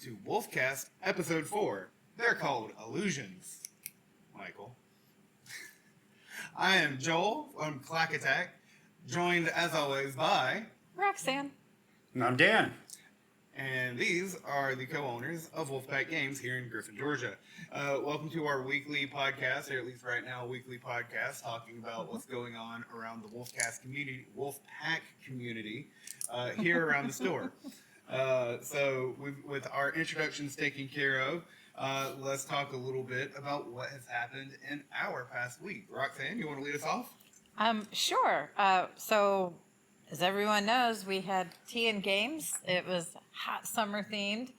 to Wulfcast Episode 4. They're called Allusions. Michael. I am Joel from Clack Attack, joined as always by Roxane. And I'm Dan. And these are the co-owners of Wulfpack Games here in Griffin, Georgia. Welcome to our weekly podcast, or at least right now, a weekly podcast talking about what's going on around the Wulfcast community, Wulfpack community, here around the store. So with our introductions taken care of, let's talk a little bit about what has happened in our past week. Roxane, you want to lead us off? Sure. So, as everyone knows, we had tea and games. It was hot summer themed.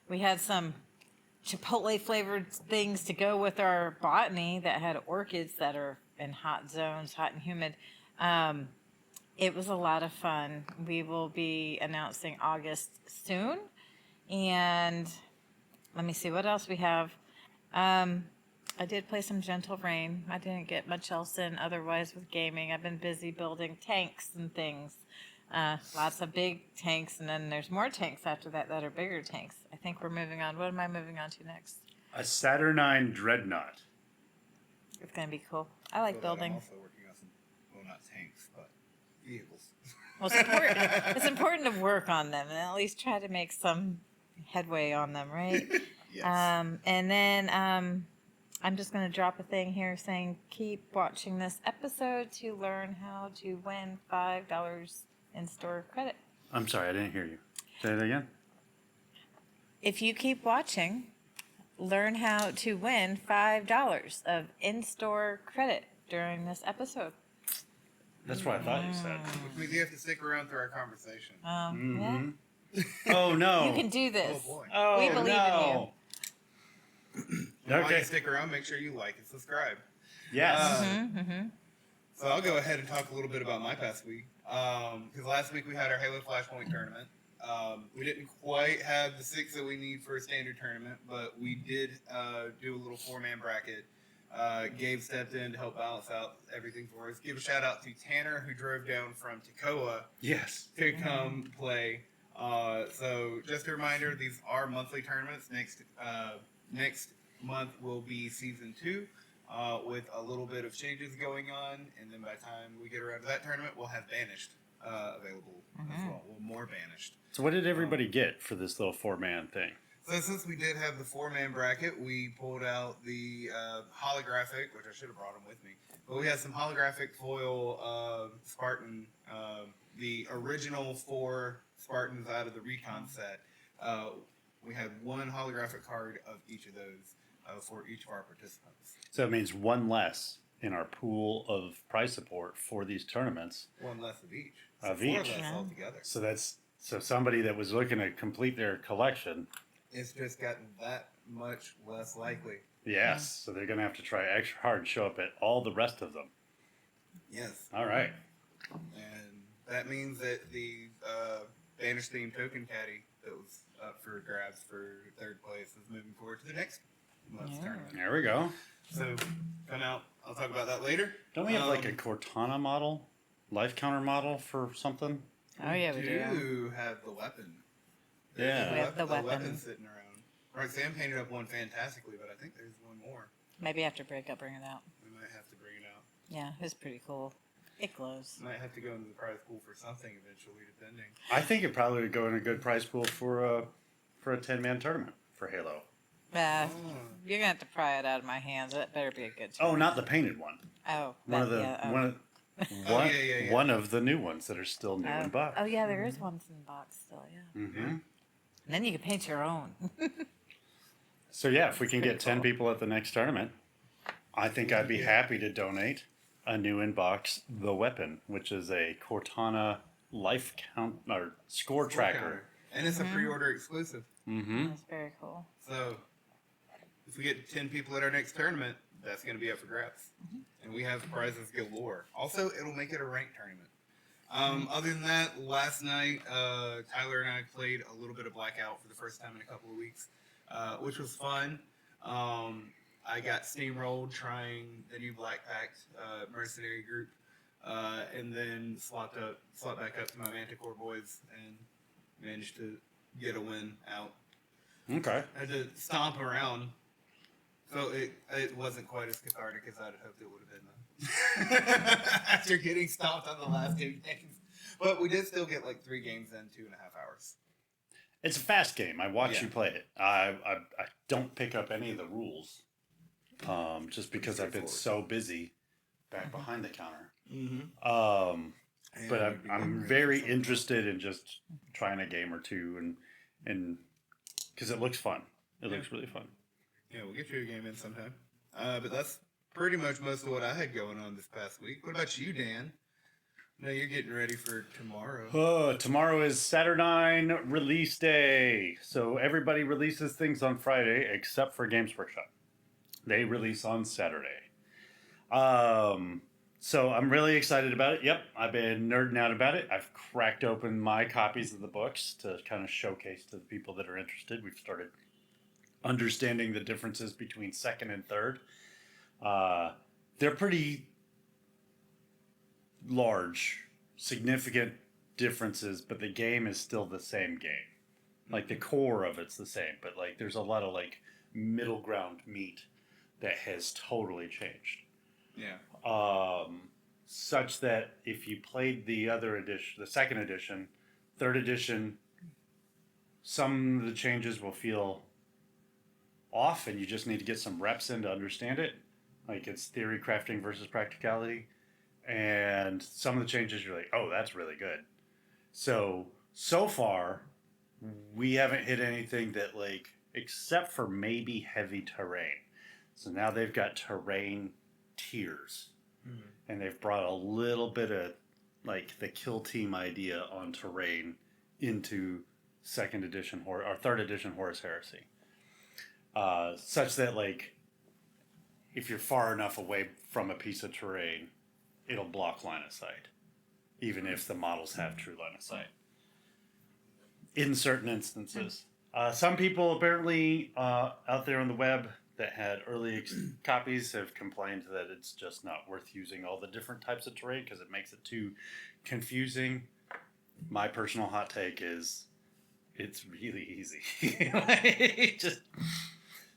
We had some Chipotle flavored things to go with our botany that had orchids that are in hot zones, hot and humid. It was a lot of fun. We will be announcing August soon. And let me see what else we have. I did play some Gentle Rain. I didn't get much else in otherwise with gaming. I've been busy building tanks and things. Lots of big tanks, and then there's more tanks after that that are bigger tanks. I think we're moving on. What am I moving on to next? A Saturnine Dreadnought. It's going to be cool. I like building. I'm also working on some, well, not tanks, but vehicles. Well, it's important. It's important to work on them and at least try to make some headway on them, right? Yes. And then I'm just going to drop a thing here saying keep watching this episode to learn how to win $5 in-store credit. I'm sorry, I didn't hear you. Say it again. If you keep watching, learn how to win $5 of in-store credit during this episode. That's what I thought you said. Which means you have to stick around through our conversation. Yeah. Oh, no. You can do this. Oh, boy. Oh, We believe no. While Okay. you stick around, make sure you like and subscribe. Yes. So I'll go ahead and talk a little bit about my past week. Because last week we had our Halo Flashpoint tournament. We didn't quite have the 6 that we need for a standard tournament, but we did do a little 4-man bracket. Gabe stepped in to help balance out everything for us. Give a shout out to Tanner, who drove down from Toccoa Yes. to come play. So just a reminder, these are monthly tournaments. Next month will be season 2, with a little bit of changes going on, and then by the time we get around to that tournament, we'll have Banished available as well. Well, more Banished. So what did everybody get for this little 4-man thing? So since we did have the 4-man bracket, we pulled out the holographic, which I should have brought them with me, but we had some holographic foil Spartan, the original 4 Spartans out of the Recon set. We had 1 holographic card of each of those for each of our participants. So it means one less in our pool of prize support for these tournaments. 1 less of each. So Of 4 each. less altogether. So somebody that was looking to complete their collection, It's just gotten that much less likely. yes. So they're going to have to try extra hard to show up at all the rest of them. Yes. All right. And that means that the Banished themed token caddy that was up for grabs for 3rd place is moving forward to the next month's tournament. There we go. So come out. I'll talk about that later. Don't we have like a Cortana model, life counter model for something? Oh, yeah, we do. do have the weapon. Yeah. We have the A weapon. weapon sitting around. Roxanne painted up one fantastically, but I think there's one more. Maybe after breakup, bring it out. We might have to bring it out. Yeah, it's pretty cool. It glows. Might have to go into the prize pool for something eventually, depending. I think it probably would go in a good prize pool for a 10-man tournament for Halo. You're gonna have to pry it out of my hands. That better be a good Oh, not the painted one. Oh, One of the yeah, oh. one of the new ones that are still new in box. Oh yeah, there is one in the box still. Yeah. Mm-hmm. And then you can paint your own. So yeah, if we can get 10 people at the next tournament, I think I'd be happy to donate a new in-box The Weapon, which is a Cortana life count or score tracker. And it's a pre-order exclusive. Mm-hmm. That's very cool. So if we get 10 people at our next tournament, that's going to be up for grabs. And we have prizes galore. Also, it'll make it a ranked tournament. Other than that, last night, Tyler and I played a little bit of Blackout for the first time in a couple of weeks, which was fun. I got steamrolled trying the new Blackpack mercenary group, and then swapped back up to my Manticore boys and managed to get a win out. Okay. I had to stomp around. So it wasn't quite as cathartic as I'd hoped it would have been, though. After getting stomped on the last 2 games. But we did still get like 3 games in 2.5 hours. It's a fast game. I watch Yeah. you play it. I don't pick up any of the rules, just because I've been so busy back behind the counter. Mm-hmm. But I'm very interested in just trying a game or two, and because it looks fun. It looks really fun. Yeah, we'll get you a game in sometime. But that's pretty much most of what I had going on this past week. What about you, Dan? No, you're getting ready for tomorrow. Tomorrow is Saturnine release day. So everybody releases things on Friday except for Games Workshop. They release on Saturday. So I'm really excited about it. Yep, I've been nerding out about it. I've cracked open my copies of the books to kind of showcase to the people that are interested. We've started understanding the differences between second and third. They're pretty large, significant differences, but the game is still the same game. Like the core of it's the same, but like there's a lot of like middle ground meat that has totally changed. Yeah. Such that if you played the other edition, the second edition, third edition, some of the changes will feel off and you just need to get some reps in to understand it. Like it's theory crafting versus practicality. And some of the changes you're like, oh, that's really good. So far, we haven't hit anything that like, except for maybe heavy terrain. So now they've got terrain tiers. Mm-hmm. And they've brought a little bit of like the kill team idea on terrain into second edition or third edition Horus Heresy. Such that like, if you're far enough away from a piece of terrain, it'll block line of sight, even if the models have true line of sight. In certain instances. Some people apparently out there on the web that had early copies have complained that it's just not worth using all the different types of terrain because it makes it too confusing. My personal hot take is it's really easy.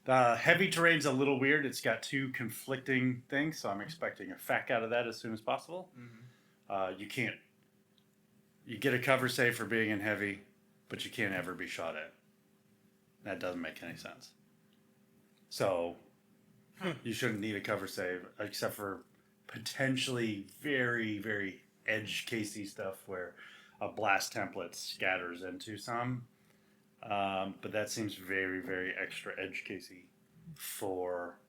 Heavy terrain's a little weird. It's got 2 conflicting things, so I'm expecting a FAQ out of that as soon as possible. Mm-hmm. You get a cover save for being in heavy, but you can't ever be shot at. That doesn't make any sense. So, you shouldn't need a cover save, except for potentially very, very edge casey stuff where a blast template scatters into some. But that seems very, very extra edge casey for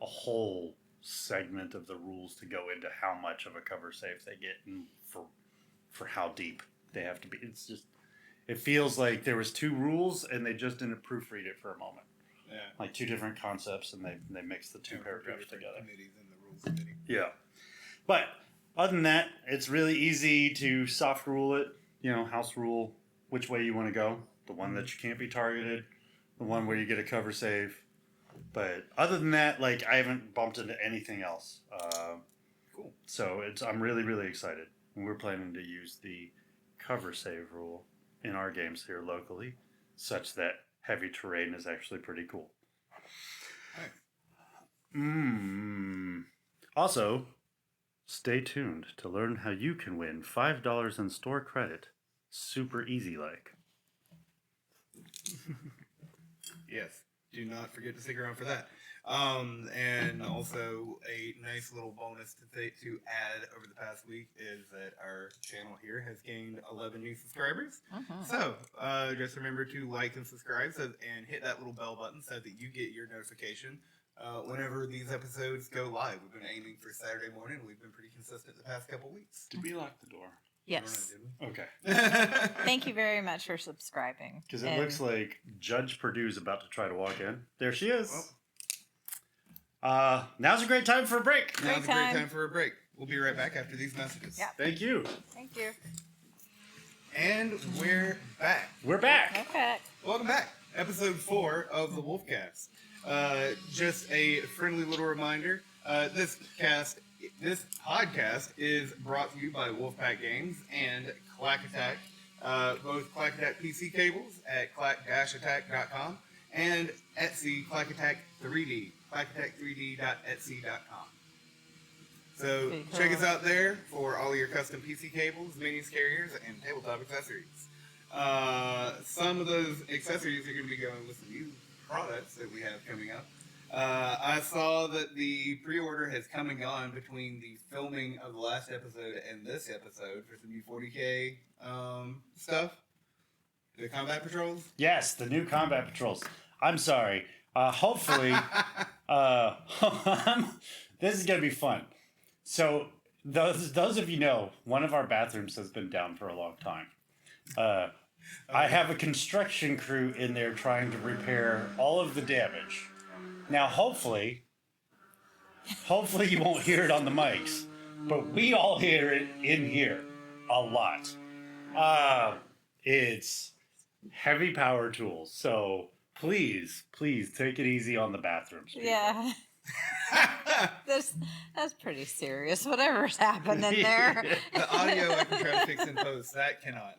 a whole segment of the rules to go into how much of a cover save they get and for how deep they have to be. It's just, it feels like there was 2 rules and they just didn't proofread it for a moment. Yeah. Like 2 different concepts and they mixed the 2 paragraphs together. Committees in the rules committee. Yeah. But other than that, it's really easy to soft rule it, house rule which way you want to go. The one that you can't be targeted, the one where you get a cover save. But other than that, like I haven't bumped into anything else. Cool. So I'm really, really excited. And we're planning to use the cover save rule in our games here locally, such that heavy terrain is actually pretty cool. Nice. Also, stay tuned to learn how you can win $5 in store credit, super easy like. Yes. Do not forget to stick around for that. And also a nice little bonus to add over the past week is that our channel here has gained 11 new subscribers. Uh-huh. So just remember to like and subscribe and hit that little bell button so that you get your notification whenever these episodes go live. We've been aiming for Saturday morning. We've been pretty consistent the past couple weeks. Did we lock the door? Yes. Okay. Thank you very much for subscribing. Because it looks like Judge Purdue's about to try to walk in. There she is. Now's a great time for a break. Now's a great time for a break. We'll be right back after these messages. Yeah. Thank you. Thank you. And we're back. We're back. Okay. Welcome back. Episode 4 of the Wulfcast. Just a friendly little reminder. This podcast is brought to you by Wulfpack Games and Clack Attack. Both Clack Attack PC cables at clack-attack.com and Etsy, Clack Attack 3D, clackattack3d.etsy.com. So Pretty check cool. us out there for all your custom PC cables, minis, carriers, and tabletop accessories. Some of those accessories are going to be going with some new products that we have coming up. I saw that the pre-order has come and gone between the filming of the last episode and this episode for some new 40K stuff. The combat patrols. Yes, the new combat patrols. I'm sorry. Hopefully, this is gonna be fun. So those of you know, one of our bathrooms has been down for a long time. I have a construction crew in there trying to repair all of the damage. Now, hopefully you won't hear it on the mics, but we all hear it in here a lot. It's heavy power tools, so please take it easy on the bathrooms. People. Yeah. That's pretty serious. Whatever's happening there. The audio I can try to fix in post. That cannot.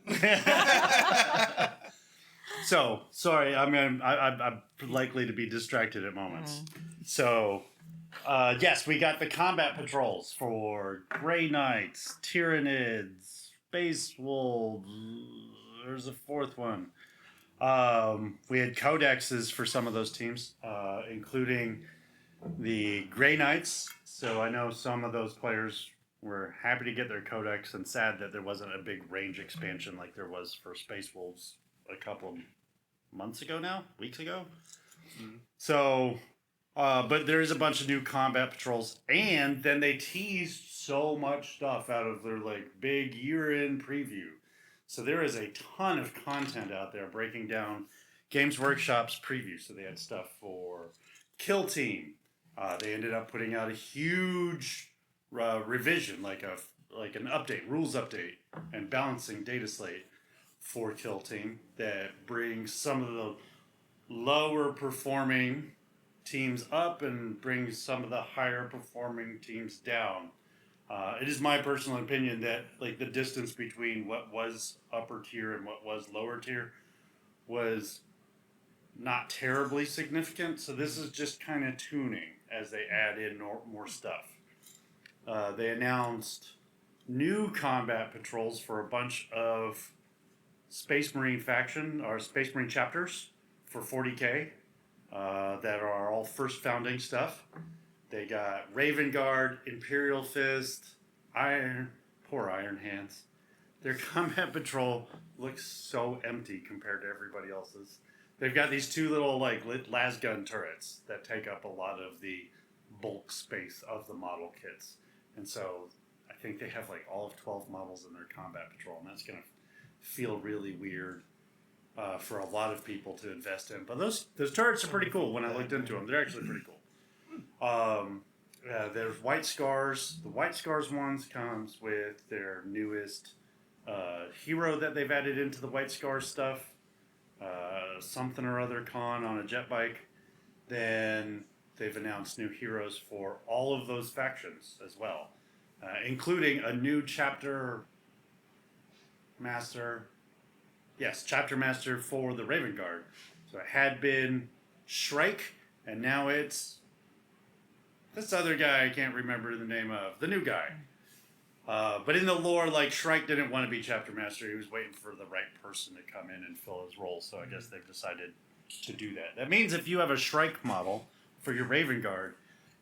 So sorry, I'm likely to be distracted at moments. So yes, we got the combat patrols for Grey Knights, Tyranids, Space Wolves. There's a fourth one. We had codexes for some of those teams, including the Grey Knights. So I know some of those players were happy to get their codex and sad that there wasn't a big range expansion like there was for Space Wolves a couple of weeks ago. Mm-hmm. So, but there is a bunch of new combat patrols, and then they teased so much stuff out of their like big year-end preview. So there is a ton of content out there breaking down Games Workshop's preview. So they had stuff for Kill Team. They ended up putting out a huge revision, like an update, rules update, and balancing data slate for Kill Team that brings some of the lower performing teams up and brings some of the higher performing teams down. It is my personal opinion that like the distance between what was upper tier and what was lower tier was not terribly significant. So this is just kind of tuning as they add in more stuff. They announced new combat patrols for a bunch of Space Marine faction or Space Marine chapters for 40K that are all first founding stuff. They got Raven Guard, Imperial Fist, poor Iron Hands. Their combat patrol looks so empty compared to everybody else's. They've got these two little like las gun turrets that take up a lot of the bulk space of the model kits. And so I think they have like all of 12 models in their combat patrol, and that's going to feel really weird for a lot of people to invest in. But those turrets are pretty cool when I looked into them. They're actually pretty cool. There's White Scars. The White Scars ones comes with their newest hero that they've added into the White Scars stuff. Something or other con on a jet bike. Then they've announced new heroes for all of those factions as well, including a new chapter master. Yes, chapter master for the Raven Guard. So it had been Shrike, and now it's this other guy I can't remember the name of. The new guy. But in the lore, like, Shrike didn't want to be chapter master. He was waiting for the right person to come in and fill his role. So I guess they've decided to do that. That means if you have a Shrike model for your Raven Guard,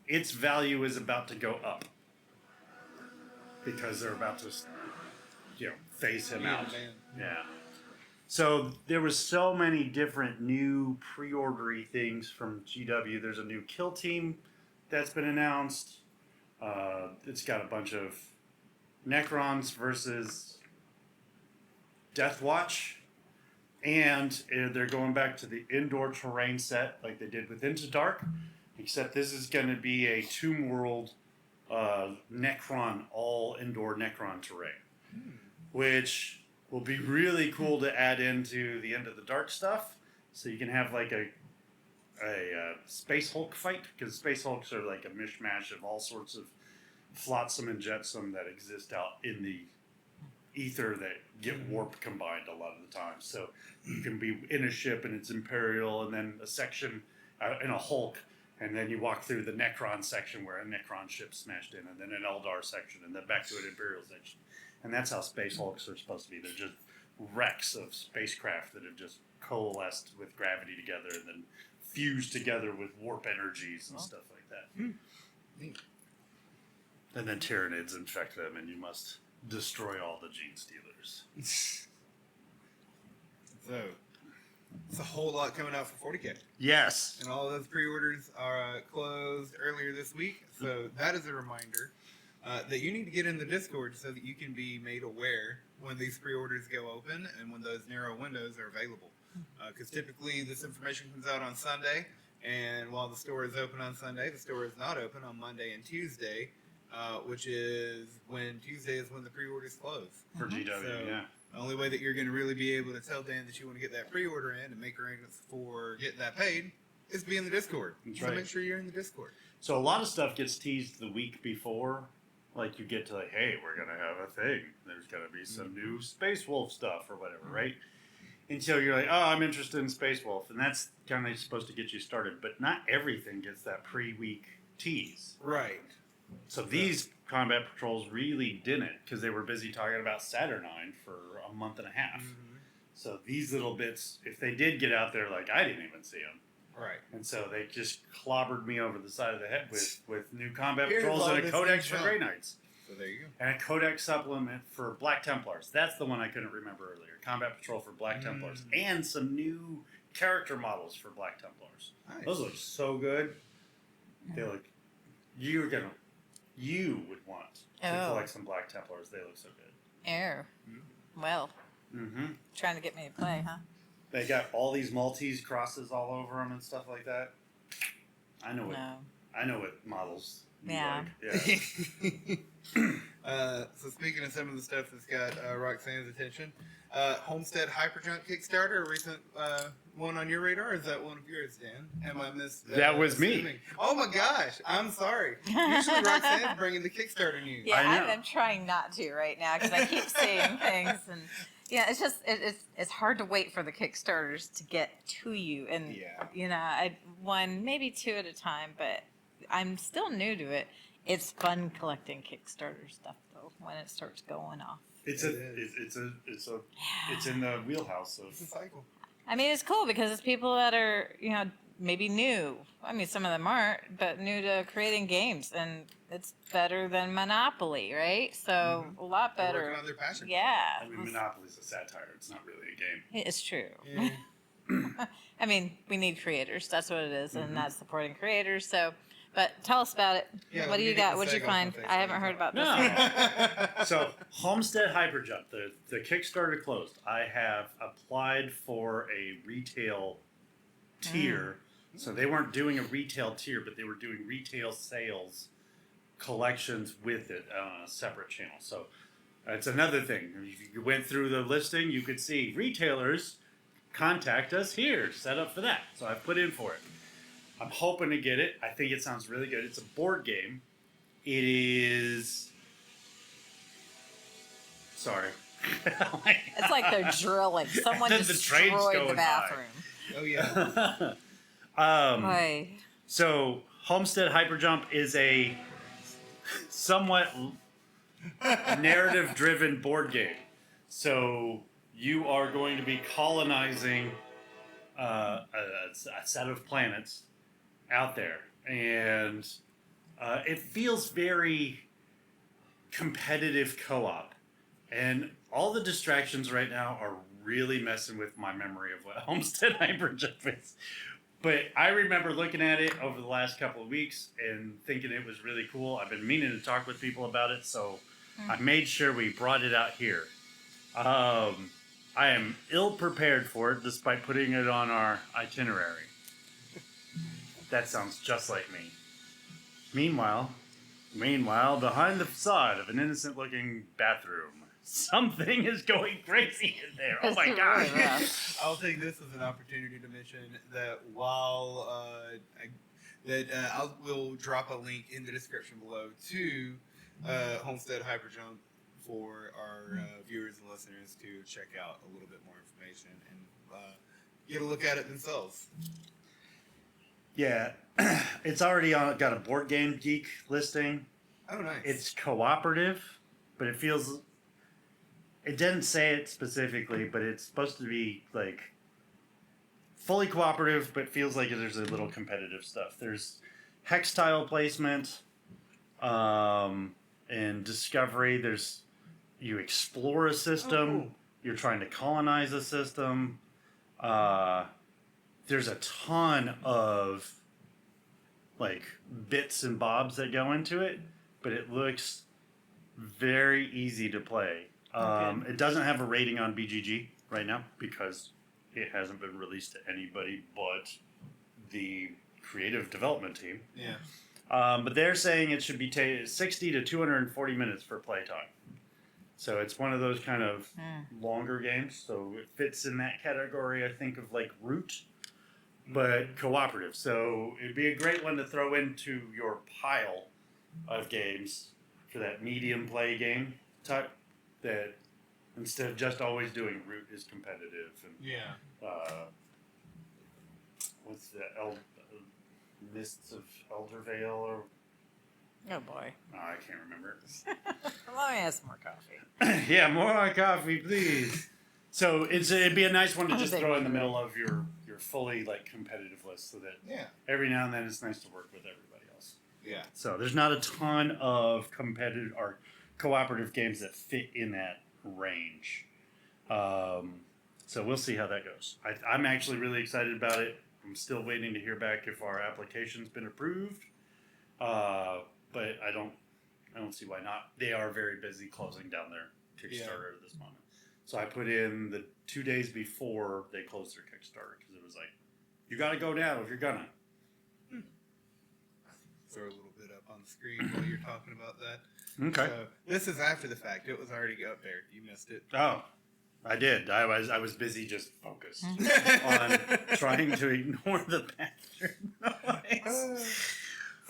its value is about to go up. Because they're about to, phase him out. Man. Yeah. So there was so many different new pre-ordery things from GW. There's a new Kill Team that's been announced. It's got a bunch of Necrons versus Death Watch. And they're going back to the indoor terrain set like they did with Into Dark. Except this is going to be a Tomb World Necron, all indoor Necron terrain. Which will be really cool to add into the End of the Dark stuff. So you can have like a Space Hulk fight, because Space Hulks are like a mishmash of all sorts of flotsam and jetsam that exist out in the ether that get warp combined a lot of the time. So you can be in a ship and it's Imperial, and then a section in a Hulk, and then you walk through the Necron section where a Necron ship smashed in, and then an Eldar section, and then back to an Imperial section. And that's how Space Hulks are supposed to be. They're just wrecks of spacecraft that have just coalesced with gravity together and then fused together with warp energies and stuff like that. Neat. And then Tyranids infect them, and you must destroy all the gene stealers. So, it's a whole lot coming out for 40K. Yes. And all of those pre-orders are closed earlier this week. So that is a reminder that you need to get in the Discord so that you can be made aware when these pre-orders go open and when those narrow windows are available. Because typically this information comes out on Sunday, and while the store is open on Sunday, the store is not open on Monday and Tuesday, which is when Tuesday is when the pre-orders close. For GW, So, yeah. the only way that you're going to really be able to tell Dan that you want to get that pre-order in and make arrangements for getting that paid is be in the Discord. That's So right. make sure you're in the Discord. So a lot of stuff gets teased the week before. Like you get to like, hey, we're going to have a thing. There's going to be some new Space Wolf stuff or whatever, right? Until you're like, oh, I'm interested in Space Wolf. And that's kind of supposed to get you started. But not everything gets that pre-week tease. Right. So these combat patrols really didn't, because they were busy talking about Saturnine for a month and a half. Mm-hmm. So these little bits, if they did get out there, like I didn't even see them. Right. And so they just clobbered me over the side of the head with new combat Here's patrols all and a this codex for info. Grey Knights. So there you go. And a codex supplement for Black Templars. That's the one I couldn't remember earlier. Combat patrol for Black Templars. And some new character models for Black Templars. Nice. Those look so good. They look... You would want to collect some Black Templars. They look so good. Air. Well, Mm-hmm. trying to get me to play, huh? They got all these Maltese crosses all over them and stuff like that. I know what No. I know what models. you Yeah. like. Yeah. So speaking of some of the stuff that's got Roxane's attention, Homestead Hyperjump Kickstarter, a recent one on your radar, or is that one of yours, Dan? Am I missed? That was me. assuming? Oh my gosh, I'm sorry. Usually Roxane's bringing the Kickstarter news. Yeah, I know. I'm trying not to right now because I keep seeing things, and yeah, it's just it's hard to wait for the Kickstarters to get to you, and Yeah. you know, I one maybe two at a time, but I'm still new to it. It's fun collecting Kickstarter stuff though when it starts going off. It's It it's in the wheelhouse It's a of. cycle. I mean, it's cool because it's people that are, you know, maybe new. I mean, some of them aren't, but new to creating games, and it's better than Monopoly, right? So a lot They're better. working on their passion. Yeah, I mean, Monopoly's a satire. It's not really a game. it's true. Yeah. I mean, we need creators. That's what it is, and that's supporting creators. So, but tell us about it. Yeah, What do we you need to got? get What'd you the seg off find? my face I haven't when heard you about No. this. So Homestead Hyperjump, the Kickstarter closed. I have applied for a retail tier. So they weren't doing a retail tier, but they were doing retail sales collections with it on a separate channel. So that's another thing. If you went through the listing, you could see retailers contact us here, set up for that. So I put in for it. I'm hoping to get it. I think it sounds really good. It's a board game. It is. Sorry. It's like they're drilling. Someone The train's destroyed going the by. bathroom. Oh yeah. Boy. So Homestead Hyperjump is a somewhat narrative-driven board game. So you are going to be colonizing a set of planets out there, and it feels very competitive co-op. And all the distractions right now are really messing with my memory of what Homestead Hyperjump is. But I remember looking at it over the last couple of weeks and thinking it was really cool. I've been meaning to talk with people about it, so I made sure we brought it out here. I am ill prepared for it, despite putting it on our itinerary. That sounds just like me. Meanwhile, behind the facade of an innocent-looking bathroom, something is going crazy in there. Oh my It's gosh! really rough. I'll take this as an opportunity to mention that while we'll drop a link in the description below to Homestead Hyperjump for our viewers listeners to check out a little bit more information and get a look at it themselves. Yeah, it's already got a Board Game Geek listing. Oh, nice. It's cooperative, but it feels... It didn't say it specifically, but it's supposed to be, like, fully cooperative, but feels like there's a little competitive stuff. There's hex tile placement, and discovery. You explore a system. Oh, cool. You're trying to colonize a system. There's a ton of like bits and bobs that go into it, but it looks very easy to play. It doesn't have a rating on BGG right now because it hasn't been released to anybody but the creative development team. Yeah. But they're saying it should be 60 to 240 minutes for playtime. So it's one of those kind of longer games. So it fits in that category, I think, of like Root, but cooperative. So it'd be a great one to throw into your pile of games for that medium play game type that instead of just always doing Root is competitive. And, what's the Mists of Eldervale or... Oh boy. Oh, I can't remember. Let me have some more coffee. Yeah, more coffee, please. So it'd be a nice one to I'm a just big throw in the one. middle of your fully like competitive list, so that Yeah. every now and then it's nice to work with everybody else. Yeah. So there's not a ton of competitive or cooperative games that fit in that range. So we'll see how that goes. I'm actually really excited about it. I'm still waiting to hear back if our application's been approved. But I don't see why not. They are very busy closing down their Kickstarter at this moment. So I put in the 2 days before they closed their Kickstarter because it was like, you got to go now if you're gonna. Throw a little bit up on the screen while you're talking about that. Okay. So this is after the fact. It was already up there. You missed it. Oh, I did. I was busy just focused on trying to ignore the bathroom noise.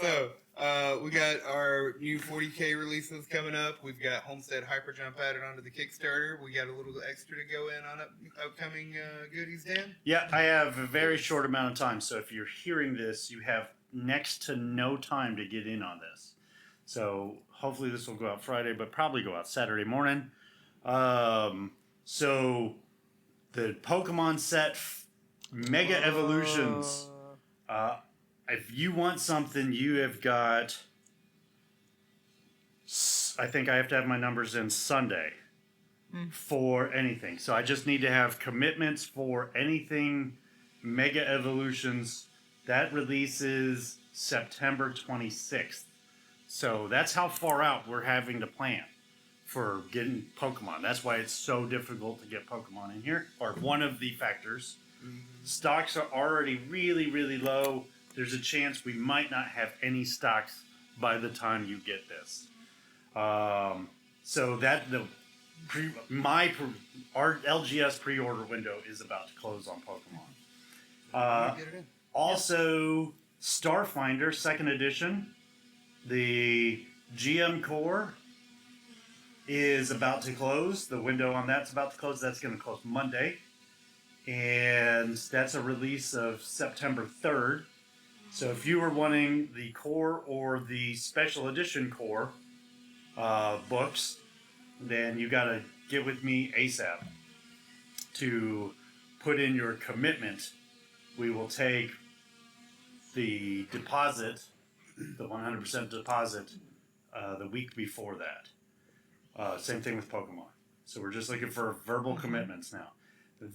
So, we got our new 40K releases coming up. We've got Homestead Hyperjump added onto the Kickstarter. We got a little extra to go in on upcoming goodies, Dan? Yeah, I have a very short amount of time. So if you're hearing this, you have next to no time to get in on this. So hopefully this will go out Friday, but probably go out Saturday morning. So the Pokemon set Mega Evolutions. If you want something, you have got... I think I have to have my numbers in Sunday for anything. So I just need to have commitments for anything Mega Evolutions. That releases September 26th. So that's how far out we're having to plan for getting Pokemon. That's why it's so difficult to get Pokemon in here, or one of the factors. Stocks are already really, really low. There's a chance we might not have any stocks by the time you get this. So that our LGS pre-order window is about to close on Pokemon. Get it in. Also, Starfinder 2nd edition, the GM Core is about to close. The window on that's about to close. That's going to close Monday. And that's a release of September 3rd. So if you were wanting the core or the special edition core books, then you got to get with me ASAP to put in your commitment. We will take the deposit, the 100% deposit, the week before that. Same thing with Pokemon. So we're just looking for verbal commitments now.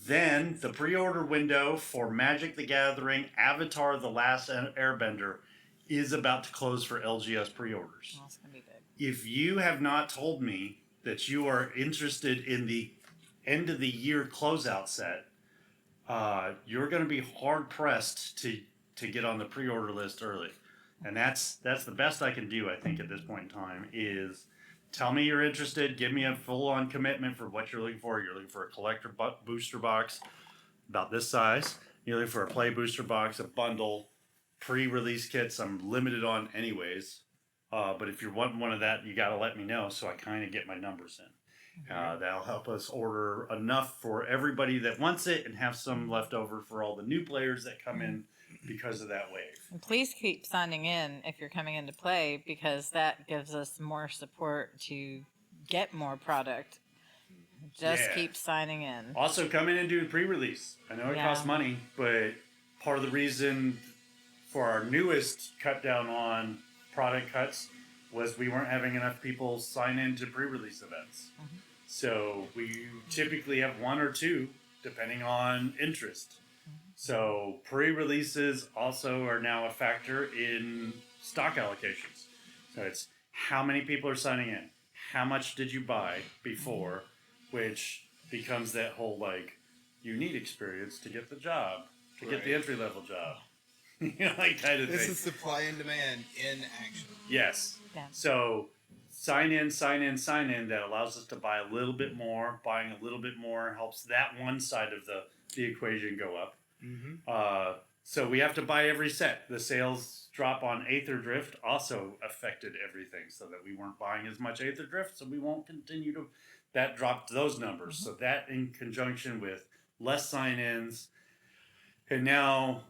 Then the pre-order window for Magic the Gathering Avatar The Last Airbender is about to close for LGS pre-orders. That's gonna be big. If you have not told me that you are interested in the end of the year closeout set, you're going to be hard pressed to get on the pre-order list early. And that's the best I can do, I think, at this point in time is tell me you're interested. Give me a full-on commitment for what you're looking for. You're looking for a collector booster box about this size. You're looking for a play booster box, a bundle, pre-release kits. I'm limited on anyways. But if you're wanting one of that, you got to let me know so I kind of get my numbers in. That'll help us order enough for everybody that wants it and have some left over for all the new players that come in because of that wave. And please keep signing in if you're coming into play, because that gives us more support to get more product. Just keep signing in. Also, come in and do the pre-release. I know it costs money, but part of the reason for our newest cut down on product cuts was we weren't having enough people sign in to pre-release events. So we typically have one or two, depending on interest. So pre-releases also are now a factor in stock allocations. So it's how many people are signing in, how much did you buy before, which becomes that whole like, you need experience to get the job, to get the entry level job. Like kind of this thing. is supply and demand in action. Yes. Yeah. So sign in. That allows us to buy a little bit more. Buying a little bit more helps that one side of the equation go up. So we have to buy every set. The sales drop on Aether Drift also affected everything, so that we weren't buying as much Aether Drift, so we won't continue to. That dropped those numbers. So that in conjunction with less sign-ins, and now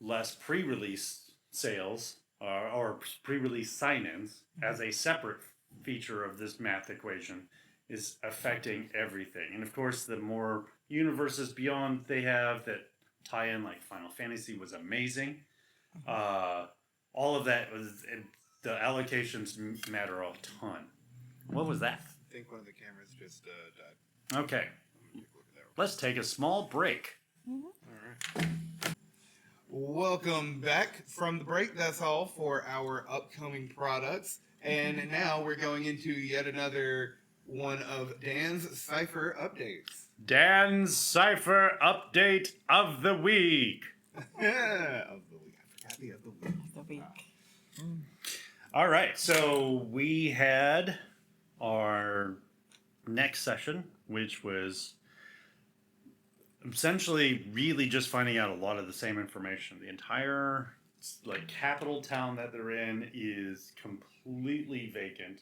less pre-release sales or pre-release sign-ins as a separate feature of this math equation is affecting everything. And of course, the more universes beyond they have that tie in, like Final Fantasy was amazing. All of that was, the allocations matter a ton. What was that? I think one of the cameras just died. Okay, let's take a small break. All right. Welcome back from the break. That's all for our upcoming products. And now we're going into yet another one of Dan's Cypher updates. Dan's Cypher update of the week. Of the week. I forgot the week. All right, so we had our next session, which was essentially really just finding out a lot of the same information. The entire like capital town that they're in is completely vacant.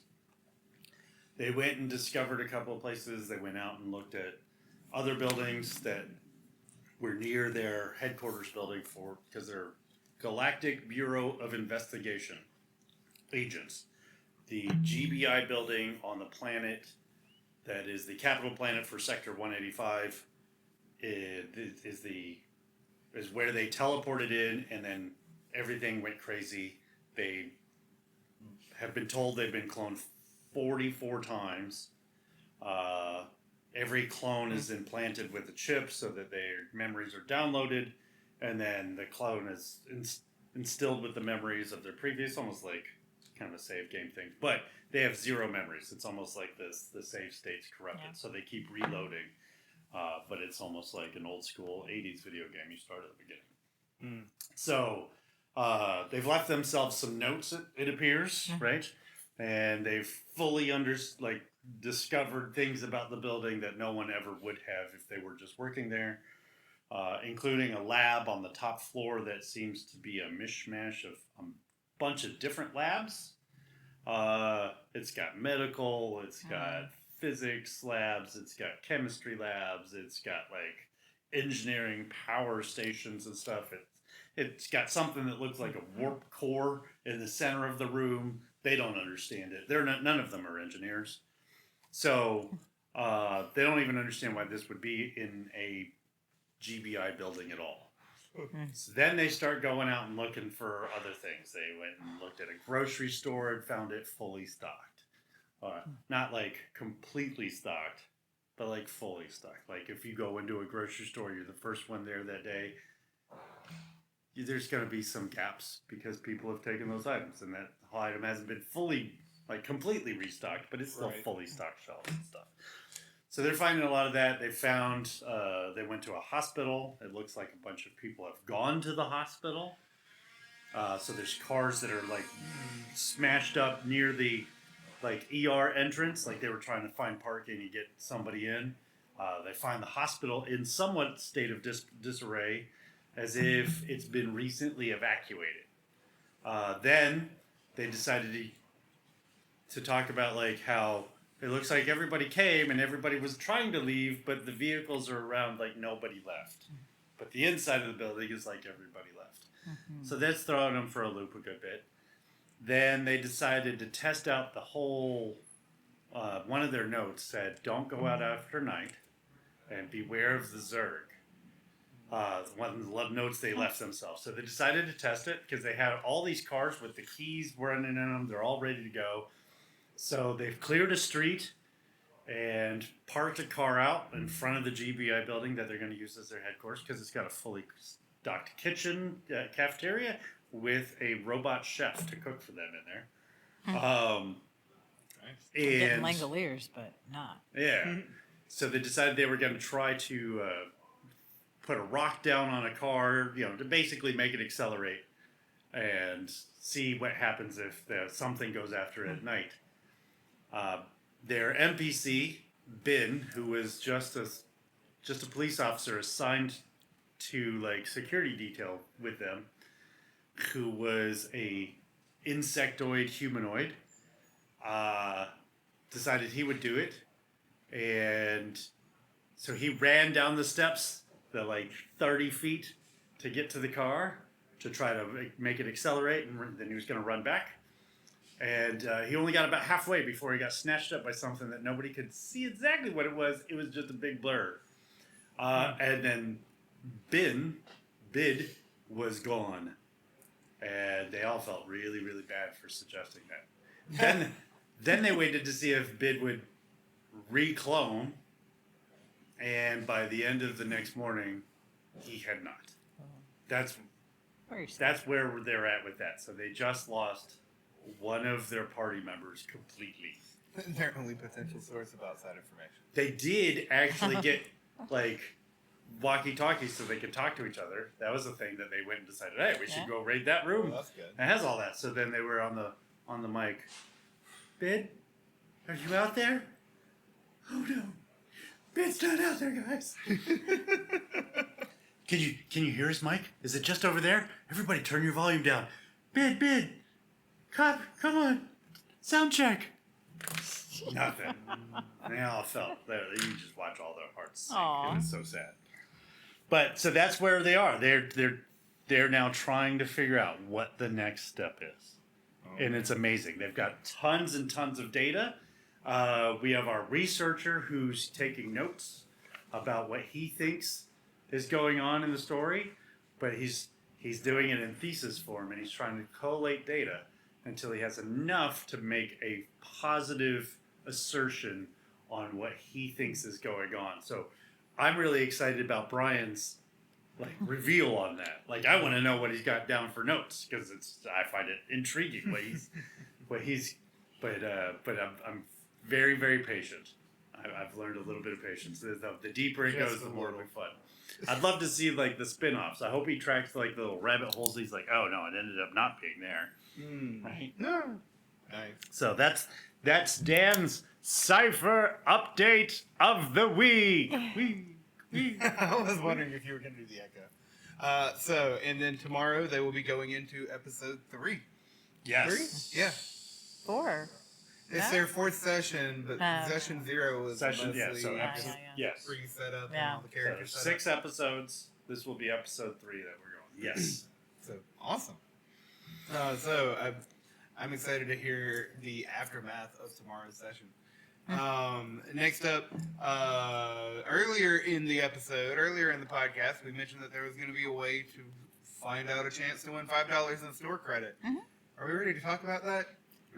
They went and discovered a couple of places. They went out and looked at other buildings that were near their headquarters building because they're Galactic Bureau of Investigation agents. The GBI building on the planet that is the capital planet for Sector 185 is where they teleported in, and then everything went crazy. They have been told they've been cloned 44 times. Every clone is implanted with a chip so that their memories are downloaded, and then the clone is instilled with the memories of their previous, almost like kind of a save game thing. But they have zero memories. It's almost like the save state's corrupted, so they keep reloading. But it's almost like an old school 80s video game you start at the beginning. So they've left themselves some notes, it appears, right? And they've fully discovered things about the building that no one ever would have if they were just working there, including a lab on the top floor that seems to be a mishmash of a bunch of different labs. It's got medical, it's got physics labs, it's got chemistry labs, it's got like engineering power stations and stuff. It's got something that looks like a warp core in the center of the room. They don't understand it. None of them are engineers. So they don't even understand why this would be in a GBI building at all. So then they start going out and looking for other things. They went and looked at a grocery store and found it fully stocked. Not like completely stocked, but like fully stocked. Like if you go into a grocery store, you're the first one there that day, there's going to be some gaps because people have taken those items, and that item hasn't been fully, like completely restocked, but it's still fully stocked shelves and stuff. So they're finding a lot of that. They found, they went to a hospital. It looks like a bunch of people have gone to the hospital. So there's cars that are like smashed up near the like ER entrance, like they were trying to find parking and get somebody in. They find the hospital in somewhat state of disarray, as if it's been recently evacuated. Then they decided to talk about like how It looks like everybody came and everybody was trying to leave, but the vehicles are around like nobody left. But the inside of the building is like everybody left. So that's throwing them for a loop a good bit. Then they decided to test out the whole. One of their notes said, "Don't go out after night, and beware of the Zerg." One of the notes they left themselves. So they decided to test it because they had all these cars with the keys running in them. They're all ready to go. So they've cleared a street and parked a car out in front of the GBI building that they're going to use as their headquarters because it's got a fully stocked kitchen, cafeteria with a robot chef to cook for them in there. Getting And Langoliers, but not. yeah, so they decided they were going to try to put a rock down on a car, to basically make it accelerate and see what happens if something goes after it at night. Their NPC, Bin, who was just a police officer assigned to like security detail with them, who was a insectoid humanoid, decided he would do it, and so he ran down the steps, the like 30 feet, to get to the car to try to make it accelerate, and then he was going to run back. And he only got about halfway before he got snatched up by something that nobody could see exactly what it was. It was just a big blur. And then Bid was gone. And they all felt really, really bad for suggesting that. Then they waited to see if Bid would reclone. And by the end of the next morning, he had not. That's where they're at with that. So they just lost one of their party members completely. Their only potential source of outside information. They did actually get like walkie-talkies so they could talk to each other. That was the thing that they went and decided, hey, we should go raid that room. Well, that's good. It has all that. So then they were on the mic. Bid, are you out there? Oh no, Bid's not out there, guys. Can you hear us, Mike? Is it just over there? Everybody, turn your volume down. Bid. Come on, sound check. Nothing. They all felt there. You just watch all their hearts sink. Aww. It was so sad. But so that's where they are. They're now trying to figure out what the next step is, and it's amazing. They've got tons and tons of data. We have our researcher who's taking notes about what he thinks is going on in the story, but he's doing it in thesis form, and he's trying to collate data until he has enough to make a positive assertion on what he thinks is going on. So I'm really excited about Brian's reveal on that. I want to know what he's got down for notes because I find it intriguing but I'm very, very patient. I've learned a little bit of patience. The deeper it goes, the more it'll be fun. I'd love to see the spin-offs. I hope he tracks the little rabbit holes. He's like, oh no, it ended up not being there. Right? No. Nice. So that's Dan's Cypher update of the week. I was wondering if you were going to do the echo. And then tomorrow they will be going into episode 3. Yes. 3? Yeah. 4. It's their 4th session, but session 0 was mostly yes. pre-set up and Yeah. all the characters. So 6 episodes. This will be episode 3 that we're going. Yes. So awesome. I'm excited to hear the aftermath of tomorrow's session. Next up, earlier in the podcast, we mentioned that there was going to be a way to find out a chance to win $5 in store credit. Are we ready to talk about that?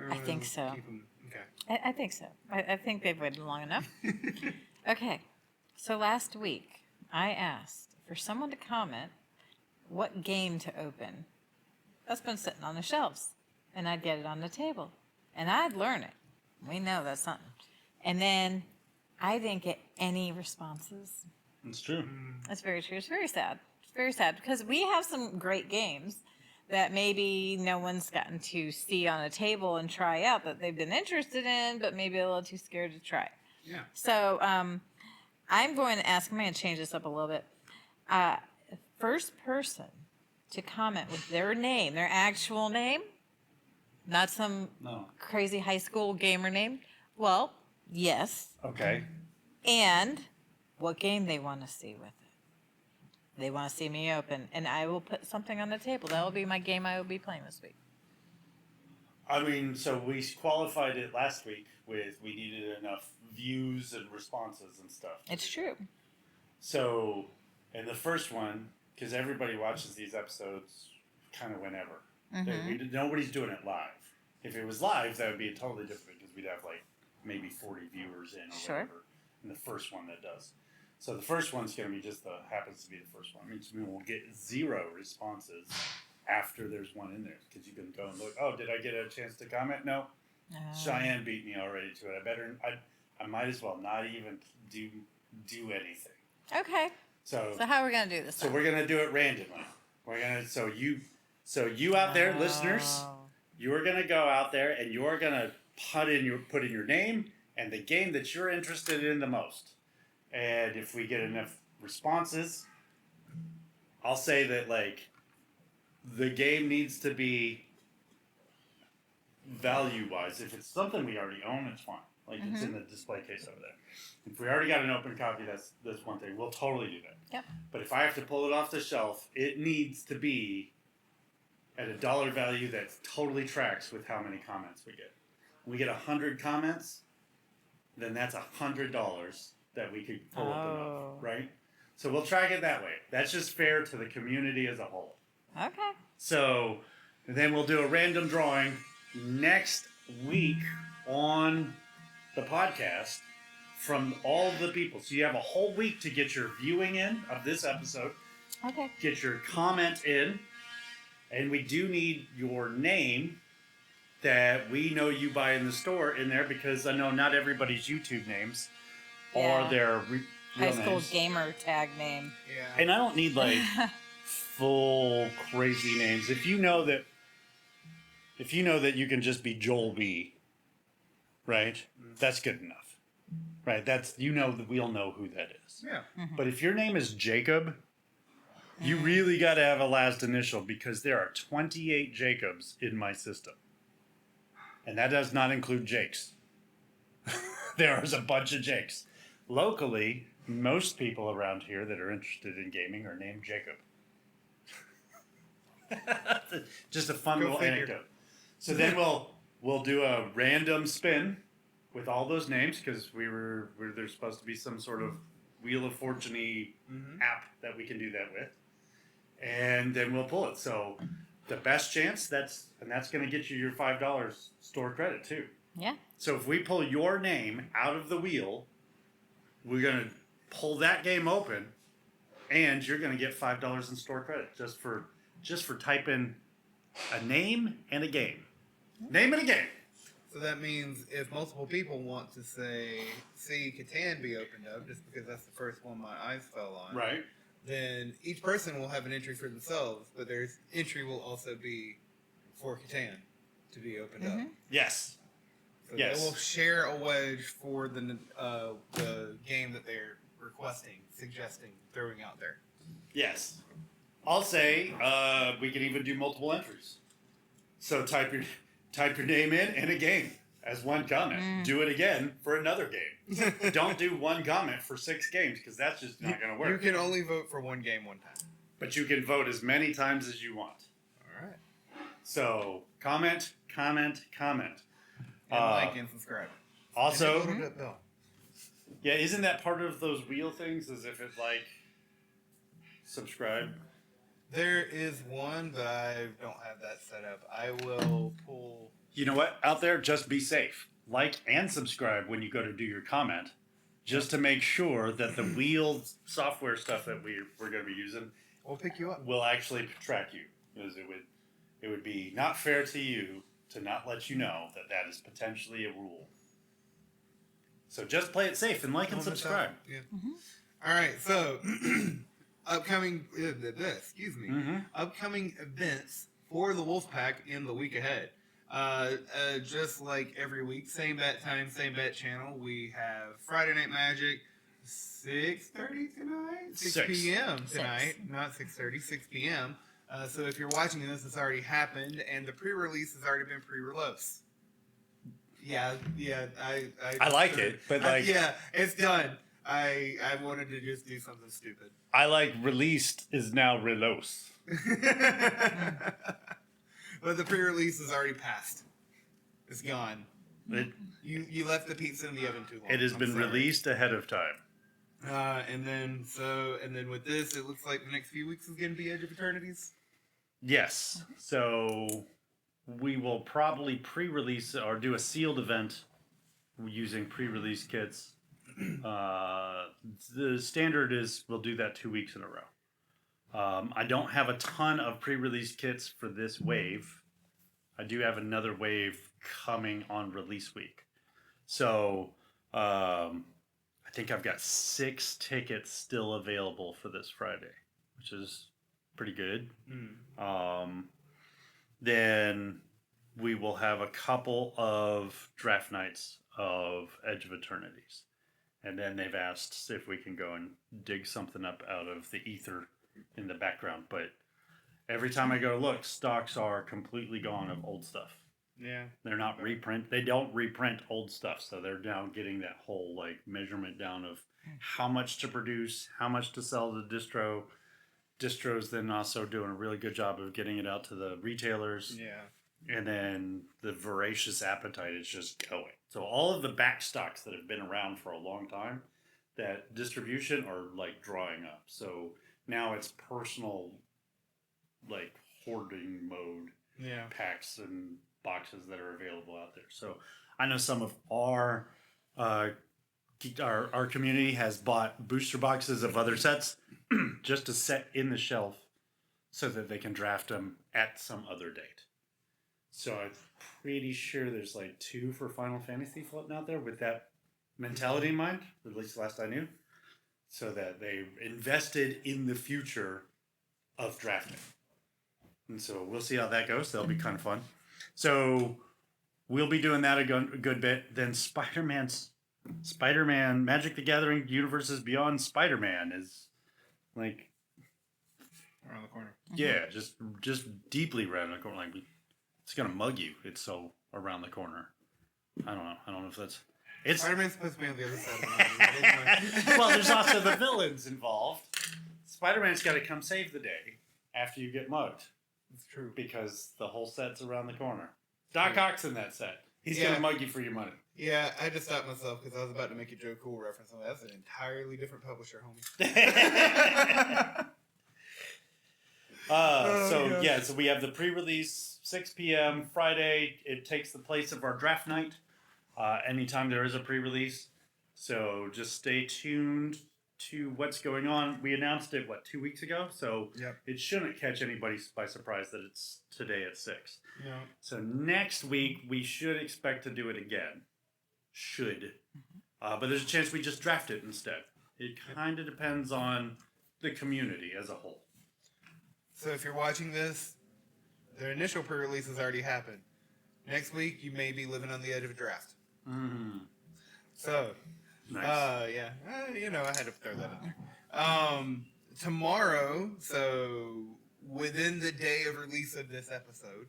I think so. Okay. I think so. I think they've waited long enough. Okay. So last week, I asked for someone to comment what game to open that's been sitting on the shelves. And I'd get it on the table. And I'd learn it. We know that's something. And then I didn't get any responses. It's true. That's very true. It's very sad. It's very sad because we have some great games that maybe no one's gotten to see on a table and try out that they've been interested in, but maybe a little too scared to try. Yeah. So I'm going to ask, I'm going to change this up a little bit. First person to comment with their name, their actual name, not some crazy high school gamer name. Well, Yes. Okay. And what game they want to see with it. They want to see me open, and I will put something on the table. That will be my game I will be playing this week. I mean, so we qualified it last week with we needed enough views and responses and stuff. It's true. So, in the first one, because everybody watches these episodes kind of whenever. Nobody's doing it live. If it was live, that would be totally different because we'd have like maybe 40 viewers in or whatever. In the first one that does. So the first one's going to be just happens to be the first one. It means we'll get 0 responses after there's one in there because you can go and look. Oh, did I get a chance to comment? No. Cheyenne beat me already to it. I might as well not even do anything. Okay. So how are we gonna do this? So we're gonna do it randomly. So you out there, listeners, you are gonna go out there and you are gonna put in your name and the game that you're interested in the most. And if we get enough responses, I'll say that like the game needs to be value-wise. If it's something we already own, it's fine. Like it's in the display case over there. If we already got an open copy, that's one thing. We'll totally do that. Yep. But if I have to pull it off the shelf, it needs to be at a dollar value that totally tracks with how many comments we get. When we get 100 comments, then that's $100 that we could pull up enough, right? So we'll track it that way. That's just fair to the community as a whole. Okay. So then we'll do a random drawing next week on the podcast from all the people. So you have a whole week to get your viewing in of this episode. Okay. Get your comment in. And we do need your name that we know you buy in the store in there because I know not everybody's YouTube names are their real high school names. gamer tag name. Yeah. And I don't need like full crazy names. If you know that you can just be Joel B, right? That's good enough. Right? That we'll know who that is. Yeah. But if your name is Jacob, you really got to have a last initial because there are 28 Jacobs in my system. And that does not include Jakes. There is a bunch of Jakes. Locally, most people around here that are interested in gaming are named Jacob. Just a fun little anecdote. So then we'll do a random spin with all those names because there's supposed to be some sort of Wheel of Fortune-y app that we can do that with. And then we'll pull it. So the best chance, that's going to get you your $5 store credit too. Yeah. So if we pull your name out of the wheel, we're going to pull that game open and you're going to get $5 in store credit just for typing a name and a game. Name and a game. So that means if multiple people want to see Catan be opened up, just because that's the first one my eyes fell on, Right. then each person will have an entry for themselves, but their entry will also be for Catan to be opened up. Yes. So Yes. they will share a wedge for the game that they're requesting, suggesting, throwing out there. Yes. I'll say we can even do multiple entries. So type your name in and a game as one comment. Do it again for another game. Don't do one comment for 6 games because that's just not going to work. You can only vote for one game one time. But you can vote as many times as you want. All right. So comment. And like and subscribe. Also, And hit the little bell. yeah, isn't that part of those wheel things? As if it's like subscribe. There is one, but I don't have that set up. I will pull. You know what? Out there, just be safe. Like and subscribe when you go to do your comment, just to make sure that the wheel software stuff that we're going to be using We'll pick you up. will actually track you. Because it would be not fair to you to not let you know that is potentially a rule. So just play it safe and like and subscribe. Yeah. All right. So upcoming upcoming events for the Wulfpack in the week ahead. Just like every week, same bat time, same bat channel. We have Friday Night Magic, 6:30 tonight, 6 p.m. tonight, not 6:30, 6 p.m. So if you're watching this, it's already happened, and the pre-release has already been pre-released. Yeah. I like it, but like yeah, it's done. I wanted to just do something stupid. I like released is now relos. But the pre-release is already passed. It's gone. It You left the pizza in the oven too long. it has I'm been sorry. released ahead of time. And then with this, it looks like the next few weeks is going to be Edge of Eternities. Yes. So we will probably pre-release or do a sealed event using pre-release kits. The standard is we'll do that 2 weeks in a row. I don't have a ton of pre-release kits for this wave. I do have another wave coming on release week. So I think I've got 6 tickets still available for this Friday, which is pretty good. Then we will have a couple of draft nights of Edge of Eternities. And then they've asked if we can go and dig something up out of the ether in the background. But every time I go look, stocks are completely gone of old stuff. Yeah. They're not reprint. They don't reprint old stuff. So they're now getting that whole like measurement down of how much to produce, how much to sell to the distro. Distro's then also doing a really good job of getting it out to the retailers. Yeah. And then the voracious appetite is just going. So all of the back stocks that have been around for a long time, that distribution are like drawing up. So now it's personal, like hoarding mode Yeah. packs and boxes that are available out there. So I know some of our community has bought booster boxes of other sets just to set in the shelf so that they can draft them at some other date. So I'm pretty sure there's like 2 for Final Fantasy floating out there with that mentality in mind, at least last I knew, so that they invested in the future of drafting. And so we'll see how that goes. That'll be kind of fun. So we'll be doing that a good bit. Then Spider-Man, Magic the Gathering Universes Beyond Spider-Man is like Around the corner. yeah, just deeply around the corner. Like it's gonna mug you. It's so around the corner. I don't know if that's it's. Spider-Man's supposed to be on the other side of the Well, there's also the villains involved. Spider-Man's got to come save the day after you get mugged. It's true. Because the whole set's around the corner. Doc Ock's in that set. He's Yeah. gonna mug you for your money. Yeah, I just stopped myself because I was about to make a Joe Cool reference. I'm like, that's an entirely different publisher, homie. So gosh. so we have the pre-release 6 p.m. Friday. It takes the place of our draft night. Anytime there is a pre-release, so just stay tuned to what's going on. We announced it 2 weeks ago, so Yep. it shouldn't catch anybody by surprise that it's today at 6. Yeah. So next week we should expect to do it again. But there's a chance we just draft it instead. It kind of depends on the community as a whole. So if you're watching this, the initial pre-release has already happened. Next week, you may be living on the edge of a draft. Mm-hmm. So, Nice. I had to throw that in there. Tomorrow, so within the day of release of this episode,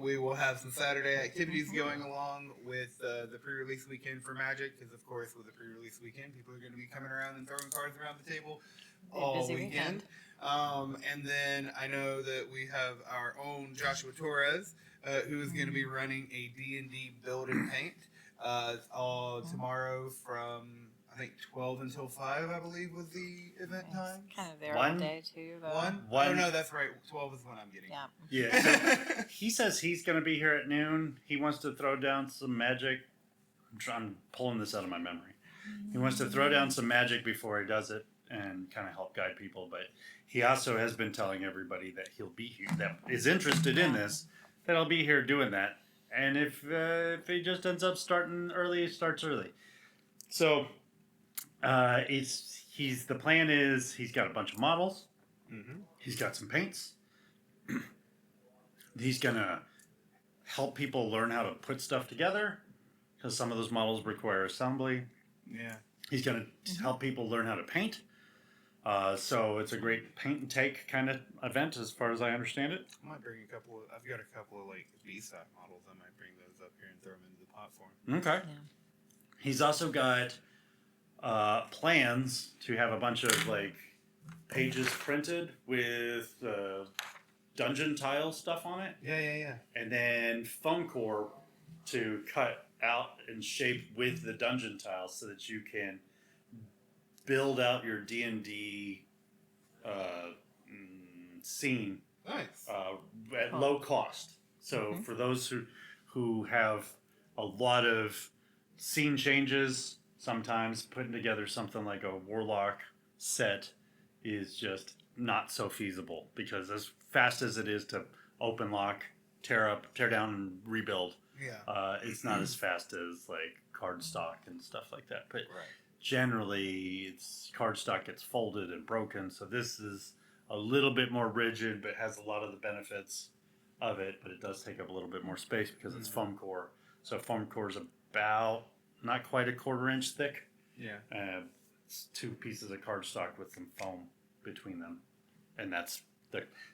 we will have some Saturday activities going along with the pre-release weekend for Magic, because of course with the pre-release weekend, people are going to be coming around and throwing cards around the table all Busy weekend. And then I know that we have our own Joshua Torres, who is going to be running a D&D build and paint all tomorrow from, I think, 12 until 5, I believe, was the event time. Kind of there One? all day too, though. One? One. Oh, no, that's right. 12 is what I'm getting. Yeah. Yeah. So he says he's going to be here at noon. He wants to throw down some magic. I'm pulling this out of my memory. He wants to throw down some magic before he does it and kind of help guide people. But he also has been telling everybody that he'll be here, that is interested in this, that I'll be here doing that. And if he just ends up starting early, he starts early. So the plan is he's got a bunch of models. Mm-hmm. He's got some paints. He's gonna help people learn how to put stuff together because some of those models require assembly. Yeah. He's gonna help people learn how to paint. So it's a great paint and take kind of event, as far as I understand it. I might bring a couple of. I've got a couple of like B-stock models. I might bring those up here and throw them into the pot for him. Okay. Yeah. He's also got plans to have a bunch of like pages printed with dungeon tile stuff on it, Yeah. and then foam core to cut out and shape with the dungeon tiles so that you can build out your D&D scene Nice. at low cost. So for those who have a lot of scene changes, sometimes putting together something like a warlock set is just not so feasible, because as fast as it is to open lock, tear down, and rebuild, Yeah. it's not as fast as like cardstock and stuff like that. But Right. generally, it's cardstock gets folded and broken. So this is a little bit more rigid, but has a lot of the benefits of it. But it does take up a little bit more space because it's foam core. So foam core is about not quite a 1/4 inch thick. Yeah. It's 2 pieces of cardstock with some foam between them, and that's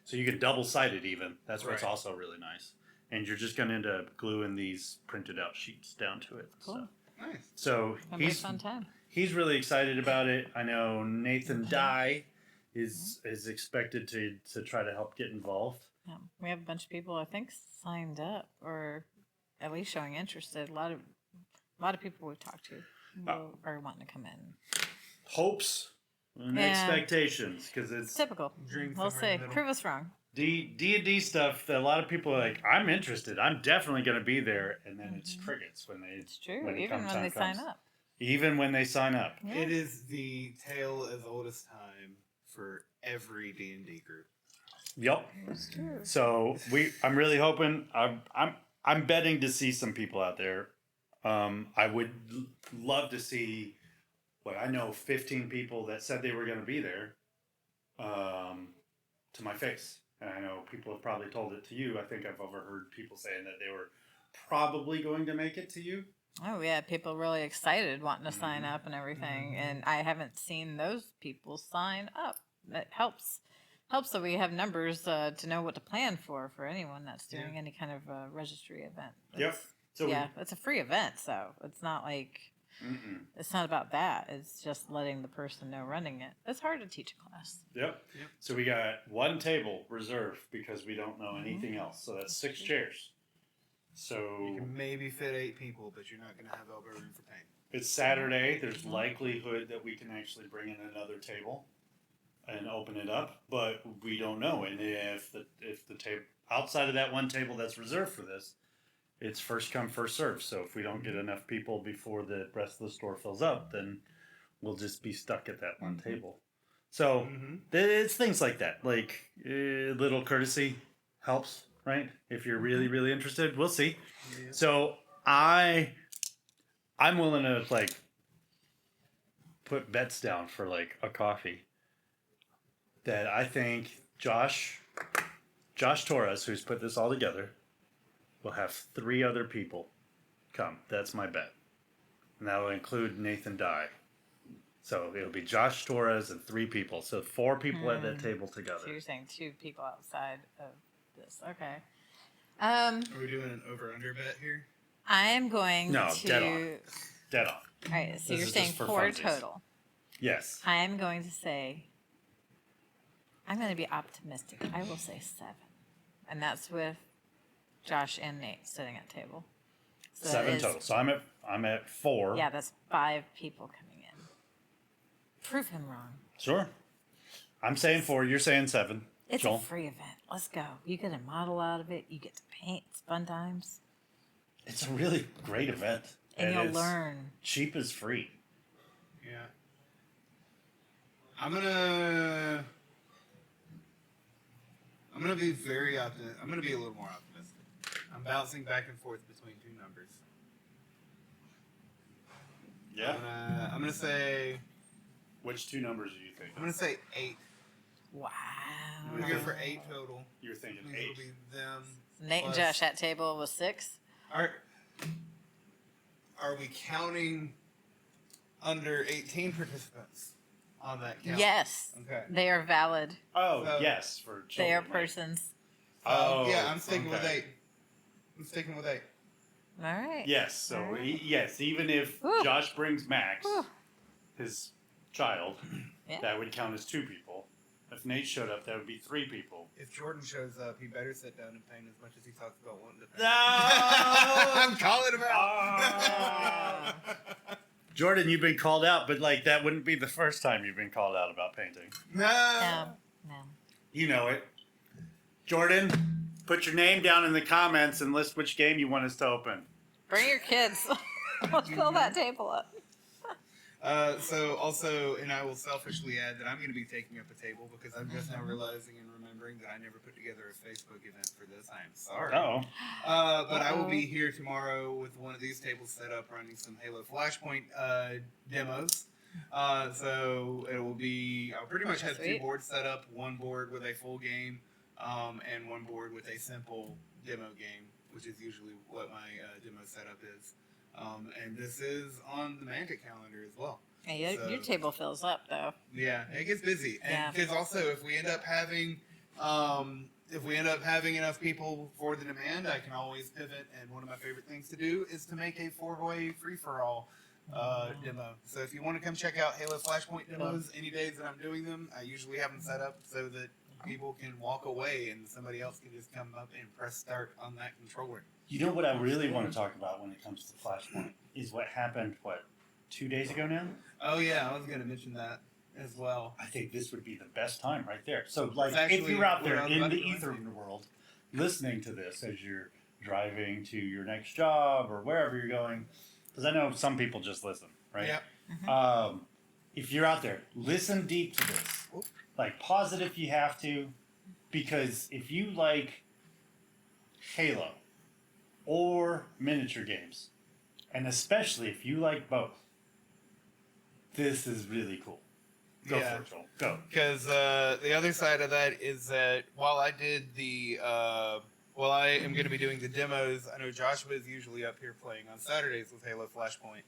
so you can double side it even. That's what's Right. also really nice. And you're just going to end up gluing these printed out sheets down to it. Cool. Nice. So That'll be a fun time. he's really excited about it. I know Nathan Dye is expected to try to help get involved. Yeah. We have a bunch of people, I think, signed up, or at least showing interested. A lot of people we've talked to are wanting to come in. Hopes and Yeah. expectations, because it's Typical. Drink We'll somewhere in see. the middle. Prove us wrong. D&D stuff that a lot of people are like, I'm interested. I'm definitely going to be there. And then it's crickets when they. It's true. when it Even comes- when they time sign comes. up. Even when they sign up. Yeah. It is the tale as old as time for every D&D group. Yep. It's true. So I'm really hoping. I'm betting to see some people out there. I would love to see. What I know, 15 people that said they were going to be there. To my face, and I know people have probably told it to you. I think I've overheard people saying that they were probably going to make it to you. Oh yeah, people really excited wanting to sign up and everything, and I haven't seen those people sign up. That helps that we have numbers to know what to plan for anyone that's doing any kind of registry event. Yep. So Yeah, it's a free event, so it's not like it's not about that. It's just letting the person know running it. It's hard to teach a class. Yep. So we got one table reserved because we don't know anything else. So that's 6 chairs. So You can maybe fit 8 people, but you're not going to have elbow room for paint. it's Saturday. There's likelihood that we can actually bring in another table and open it up, but we don't know. And if the table outside of that one table that's reserved for this, it's first come, first serve. So if we don't get enough people before the rest of the store fills up, then we'll just be stuck at that one table. So it's things like that. Like little courtesy helps, right? If you're really, really interested, we'll see. Yeah. So I'm willing to like put bets down for like a coffee that I think Josh Torres, who's put this all together, will have 3 other people come. That's my bet. And that will include Nathan Dye. So it'll be Josh Torres and 3 people. So 4 people at that table So together. you're saying 2 people outside of this. Okay. Are we doing an over-under bet here? I'm going No, to. dead on. Dead on. All right, so This you're is saying just for 4 funsies. total. Yes. I'm going to say. I'm going to be optimistic. I will say 7, and that's with Josh and Nate sitting at table. So that 7 is- total. So I'm at 4. Yeah, that's 5 people coming in. Prove him wrong. Sure. I'm saying 4. You're saying 7. It's Joel? a free event. Let's go. You get a model out of it. You get to paint. It's fun times. It's a really great event. And you'll it's learn. Cheap is free. Yeah. I'm gonna be very optimistic. I'm gonna be a little more optimistic. I'm bouncing back and forth between 2 numbers. I'm gonna say Which 2 numbers do you think? I'm gonna say 8. Wow. I'm gonna go for 8 total. You're thinking It'll 8. be them. Nate and plus- Josh at table was 6. Are we counting under 18 participants? on that count? Yes, Okay. they are valid. Oh, So- yes, for children. They are right? persons. Oh, yeah, I'm sticking with okay. 8. I'm sticking with 8. All right. Yes, so Alright. yes, even if Whew. Josh brings Max, Whew. his child, Yeah. that would count as 2 people. If Nate showed up, that would be 3 people. If Jordan shows up, he better sit down and paint as much as he talks about wanting to paint. No! I'm calling him Ah. out. Jordan, you've been called out, but like that wouldn't be the first time you've been called out about painting. No. No. You know it. Jordan, put your name down in the comments and list which game you want us to open. Bring your kids. Let's fill that table up. So also, and I will selfishly add that I'm going to be taking up a table because I'm just now realizing and remembering that I never put together a Facebook event for this. I am sorry. Oh. But I will be here tomorrow with one of these tables set up running some Halo Flashpoint demos. So it will be, I'll pretty much have 2 Sweet. boards set up, one board with a full game, and one board with a simple demo game, which is usually what my demo setup is. And this is on the Mantic calendar as well. Hey, your table fills up though. Yeah, it gets busy, and Yeah. because also if we end up having enough people for the demand, I can always pivot. And one of my favorite things to do is to make a 4-way free for all demo. So if you want to come check out Halo Flashpoint demos any days that I'm doing them, I usually have them set up so that people can walk away and somebody else can just come up and press start on that controller. You know what I really want to talk about when it comes to Flashpoint is what happened, 2 days ago now? Oh yeah, I was going to mention that as well. I think this would be the best time right there. So, like, It's actually if you're out what there I was in about the to go ether into. world listening to this as you're driving to your next job or wherever you're going, because I know some people just listen, right? Yeah. If you're out there, listen deep to this. Like, pause it if you have to, because if you like Halo or miniature games, and especially if you like both, this is really cool. Go Yeah. for it, Joel. Go. Because the other side of that is that while I did while I am going to be doing the demos, I know Joshua is usually up here playing on Saturdays with Halo Flashpoint.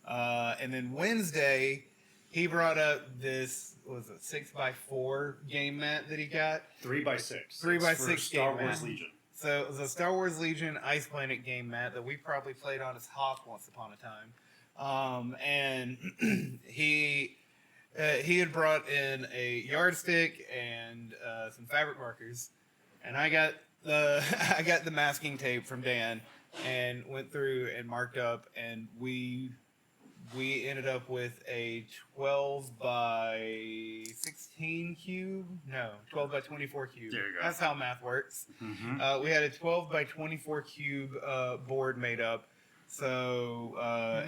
And then Wednesday, he brought up this, what was it, 6x4 game mat that he got. 3x6. 3x6 It's for Star game Wars mat. Legion. So it was a Star Wars Legion Ice Planet game mat that we probably played on as Hawk once upon a time. And he had brought in a yardstick and some fabric markers, and I got the masking tape from Dan and went through and marked up, and we ended up with a 12 by 16 cube. No, 12 by 24 cube. There you go. That's how math works. Mm-hmm. We had a 12 by 24 cube board made up. So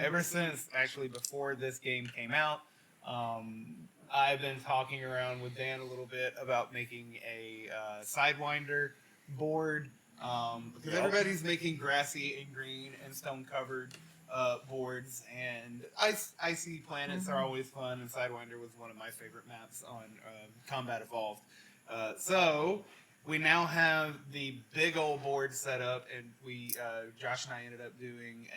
ever since, actually before this game came out, I've been talking around with Dan a little bit about making a Sidewinder board because Yep. everybody's making grassy and green and stone covered boards, and icy planets are always fun, and Sidewinder was one of my favorite maps on Combat Evolved. So we now have the big old board set up, and Josh and I ended up doing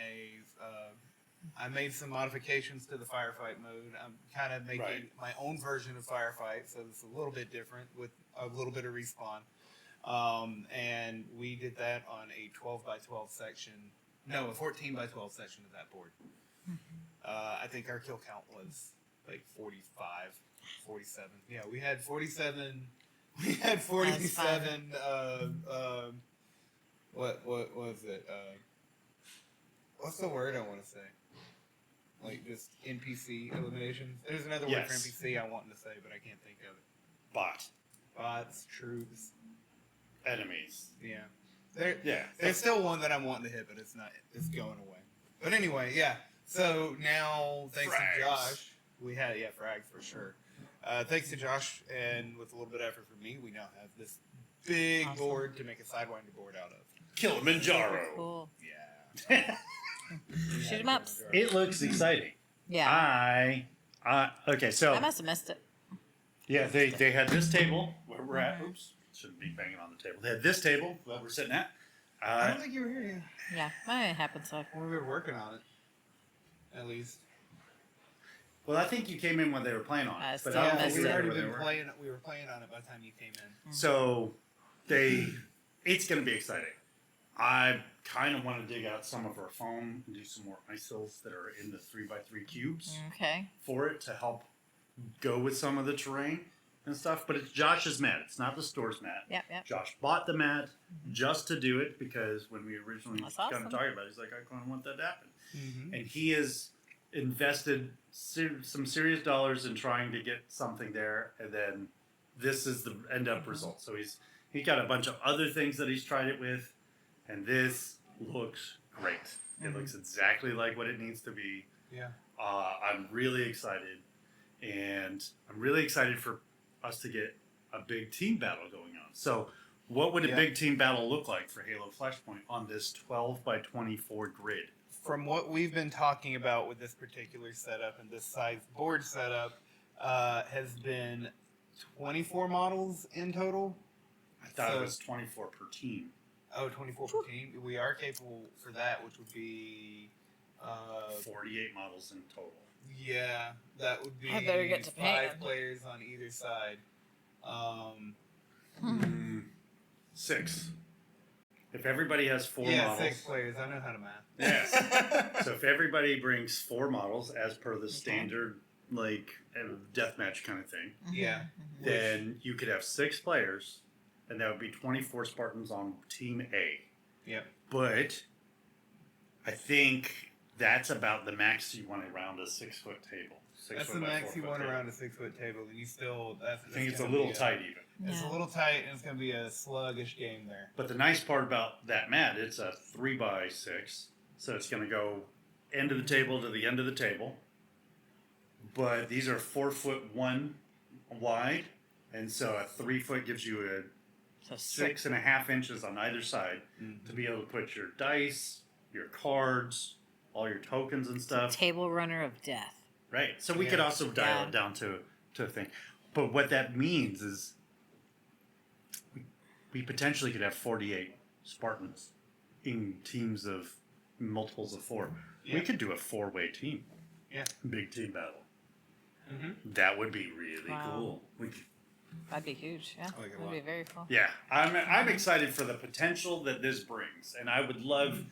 I made some modifications to the firefight mode. I'm kind of making Right. my own version of firefight, so it's a little bit different with a little bit of respawn. And we did that on a 12 by 12 section. No, a 14 by 12 section of that board. I think our kill count was like 45, 47. Yeah, we had 47. We had 47. What was it? What's the word I want to say? Like just NPC eliminations. There's another word for Yes. NPC I wanted to say, but I can't think of it. Bot. Bots, troops. Enemies. Yeah. Yeah. There's still one that I'm wanting to hit, but it's not. It's going away. But anyway, yeah. So now, thanks Frags. to Josh, we had frags for sure. Thanks to Josh, and with a little bit of effort from me, we now have this big Awesome. board to make a Sidewinder board out of. Kilimanjaro. Cool. Yeah. Shoot 'em ups. It looks exciting. Yeah. Okay, so I must have missed it. yeah, they had this table where we're at. Oops, shouldn't be banging on the table. They had this table that we're sitting at. I don't think you were here. Yeah, it happens. So. We were working on it, at least. Well, I think you came in when they were playing on it, but still I don't Yeah, think missed you we were it. already there when they been were. playing. We were playing on it by the time you came in. So it's going to be exciting. I kind of want to dig out some of our foam and do some more ISILs that are in the 3x3 cubes Okay. for it to help go with some of the terrain and stuff. But it's Josh's mat. It's not the store's mat. Yep. Yep. Josh bought the mat just to do it because when we originally That's kind awesome. of talked about it, he's like, I kind of want that to happen. Mm-hmm. And he has invested some serious dollars in trying to get something there, and then this is the end up result. So he got a bunch of other things that he's tried it with, and this looks great. It looks exactly like what it needs to be. Yeah. I'm really excited, and I'm really excited for us to get a big team battle going on. So what would a big team battle look like for Halo Flashpoint on this 12 by 24 grid? From what we've been talking about with this particular setup and this size board setup, has been 24 models in total. I thought So- it was 24 per team. Oh, 24 per team. We are capable for that, which would be, 48 models in total. yeah, that would be I better get to 5 painting. players on either side. 6. If everybody has 4 Yeah, models. 6 players. I know how to math. Yes. So if everybody brings 4 models as per the standard, like, deathmatch kind of thing, Yeah. then you could have 6 players, and that would be 24 Spartans on Team A. Yep. But I think that's about the max you want around a 6-foot table. That's the 6 foot by max you 4 foot want table. around a 6-foot table, and you still. I think it's a little tight even. It's a little tight, and it's going to be a sluggish game there. But the nice part about that mat, it's a 3x6, so it's going to go end of the table to the end of the table. But these are 4'1" wide, and so a 3 foot gives you a So strict. 6.5 inches on either side to be able to put your dice, your cards, all your tokens and stuff. Table runner of death. Right. So we could Yeah. also dial it down to a thing. But what that means is we potentially could have 48 Spartans in teams of multiples of 4. Yeah. We could do a 4-way team. Yeah. Big team battle. Mm-hmm. That would be really Wow. cool. We could, That'd be huge. Yeah. I like it a That'd lot. be very cool. yeah. I'm excited for the potential that this brings. And I would love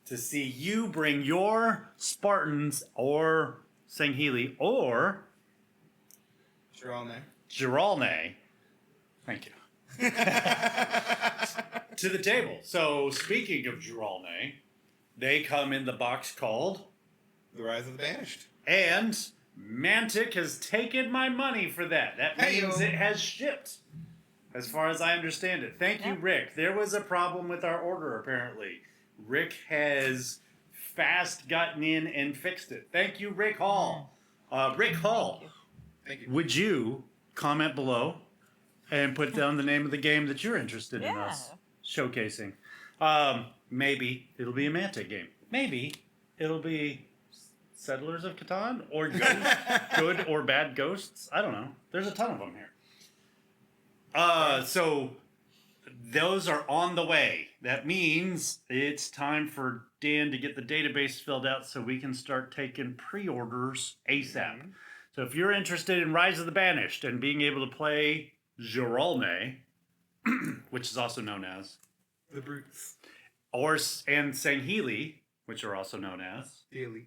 to see you bring your Spartans or Sanghili or Giralne. Thank you. To the table. So speaking of Giralne, they come in the box called, The Rise of the Banished. and Mantic has taken my money for that. That means Hey-o. it has shipped, as far as I understand it. Thank you, Yep. Rick. There was a problem with our order, apparently. Rick has fast gotten in and fixed it. Thank you, Rick Hall. Rick Hall, Thank you. would you comment below and put down the name of the game that you're interested in us showcasing? Maybe it'll be a Mantic game. Maybe it'll be Settlers of Catan or good or bad ghosts. I don't know. There's a ton of them here. So those are on the way. That means it's time for Dan to get the database filled out so we can start taking pre-orders ASAP. So if you're interested in Rise of the Banished and being able to play Giralne, which is also known as, The Brutes. and Sanghili, which are also known as, Daily.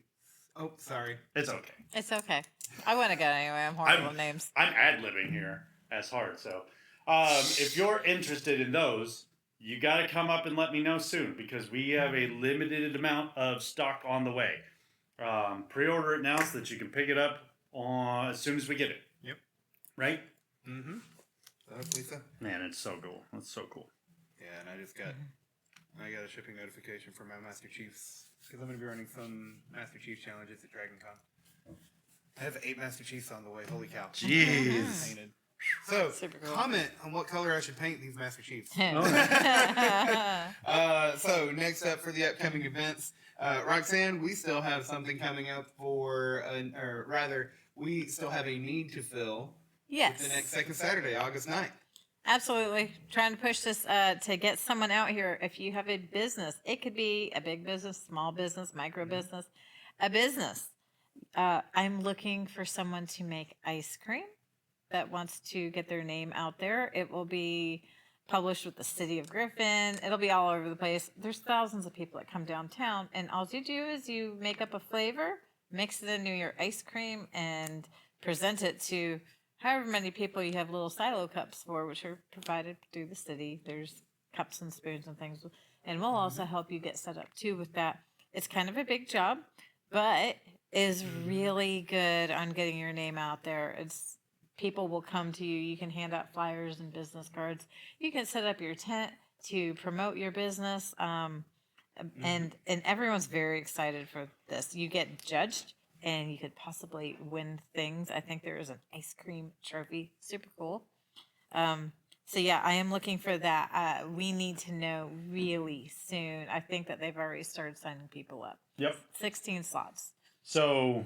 Oh, sorry. it's okay. It's okay. I want to go anyway. I'm horrible with names. I'm ad-libbing here as hard. So if you're interested in those, you got to come up and let me know soon because we have a limited amount of stock on the way. Pre-order it now so that you can pick it up as soon as we get it. Yep. Right? Mm-hmm. Lisa? Man, it's so cool. It's so cool. Yeah, and I just got a shipping notification from my Master Chiefs because I'm going to be running some Master Chief challenges at Dragon Con. I have 8 Master Chiefs on the way. Holy cow! Jeez. Painted. So, Super cool. comment on what color I should paint these Master Chiefs. Oh. So next up for the upcoming events, Roxanne, we still have something coming up or rather, we still have a need to fill. Yes. The next second Saturday, August 9th. Absolutely. Trying to push this to get someone out here. If you have a business, it could be a big business, small business, micro business, a business I'm looking for someone to make ice cream that wants to get their name out there. It will be published with the city of Griffin. It'll be all over the place. There's thousands of people that come downtown, and all you do is you make up a flavor, mix it into your ice cream, and present it to however many people you have little silo cups for, which are provided through the city. There's cups and spoons and things, and we'll also help you get set up too with that. It's kind of a big job, but is really good on getting your name out there. It's people will come to you. You can hand out flyers and business cards. You can set up your tent to promote your business. And everyone's very excited for this. You get judged, and you could possibly win things. I think there is an ice cream trophy. Super cool. So yeah, I am looking for that. We need to know really soon. I think that they've already started signing people up. Yep. 16 slots. So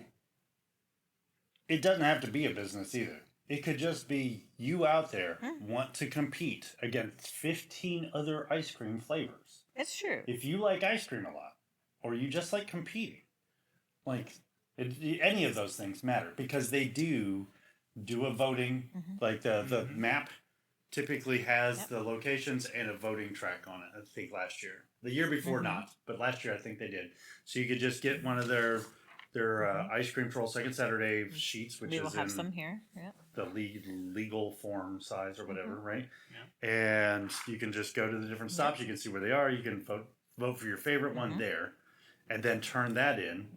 it doesn't have to be a business either. It could just be you out there want to compete against 15 other ice cream flavors. It's true. If you like ice cream a lot, or you just like competing, any of those things matter, because they do a voting. Like the map typically has the locations and a voting track on it. I think last year, the year before not, but last year I think they did. So you could just get one of their ice cream troll second Saturday sheets, which We will is have in some here. Yeah. the legal form size or whatever, right? Yeah. And you can just go to the different stops. You can see where they are. You can vote for your favorite one there, and then turn that in.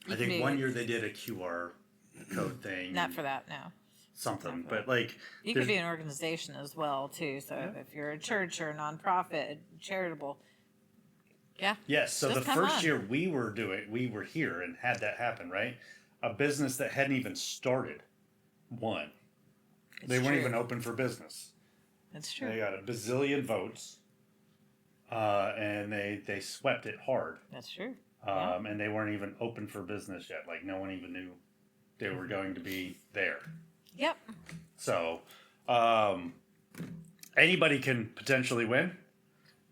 I think one year they did a QR code thing. Not for that, no. Something, but like you could be an organization as well too. So if you're a church or a nonprofit, charitable. Yeah. Yes. So Just the come first on. year we were here and had that happen, right? A business that hadn't even started won. They weren't even open for business. That's true. They got a bazillion votes, and they swept it hard. That's true. And they weren't even open for business yet. Like, no one even knew they were going to be there. Yep. So anybody can potentially win.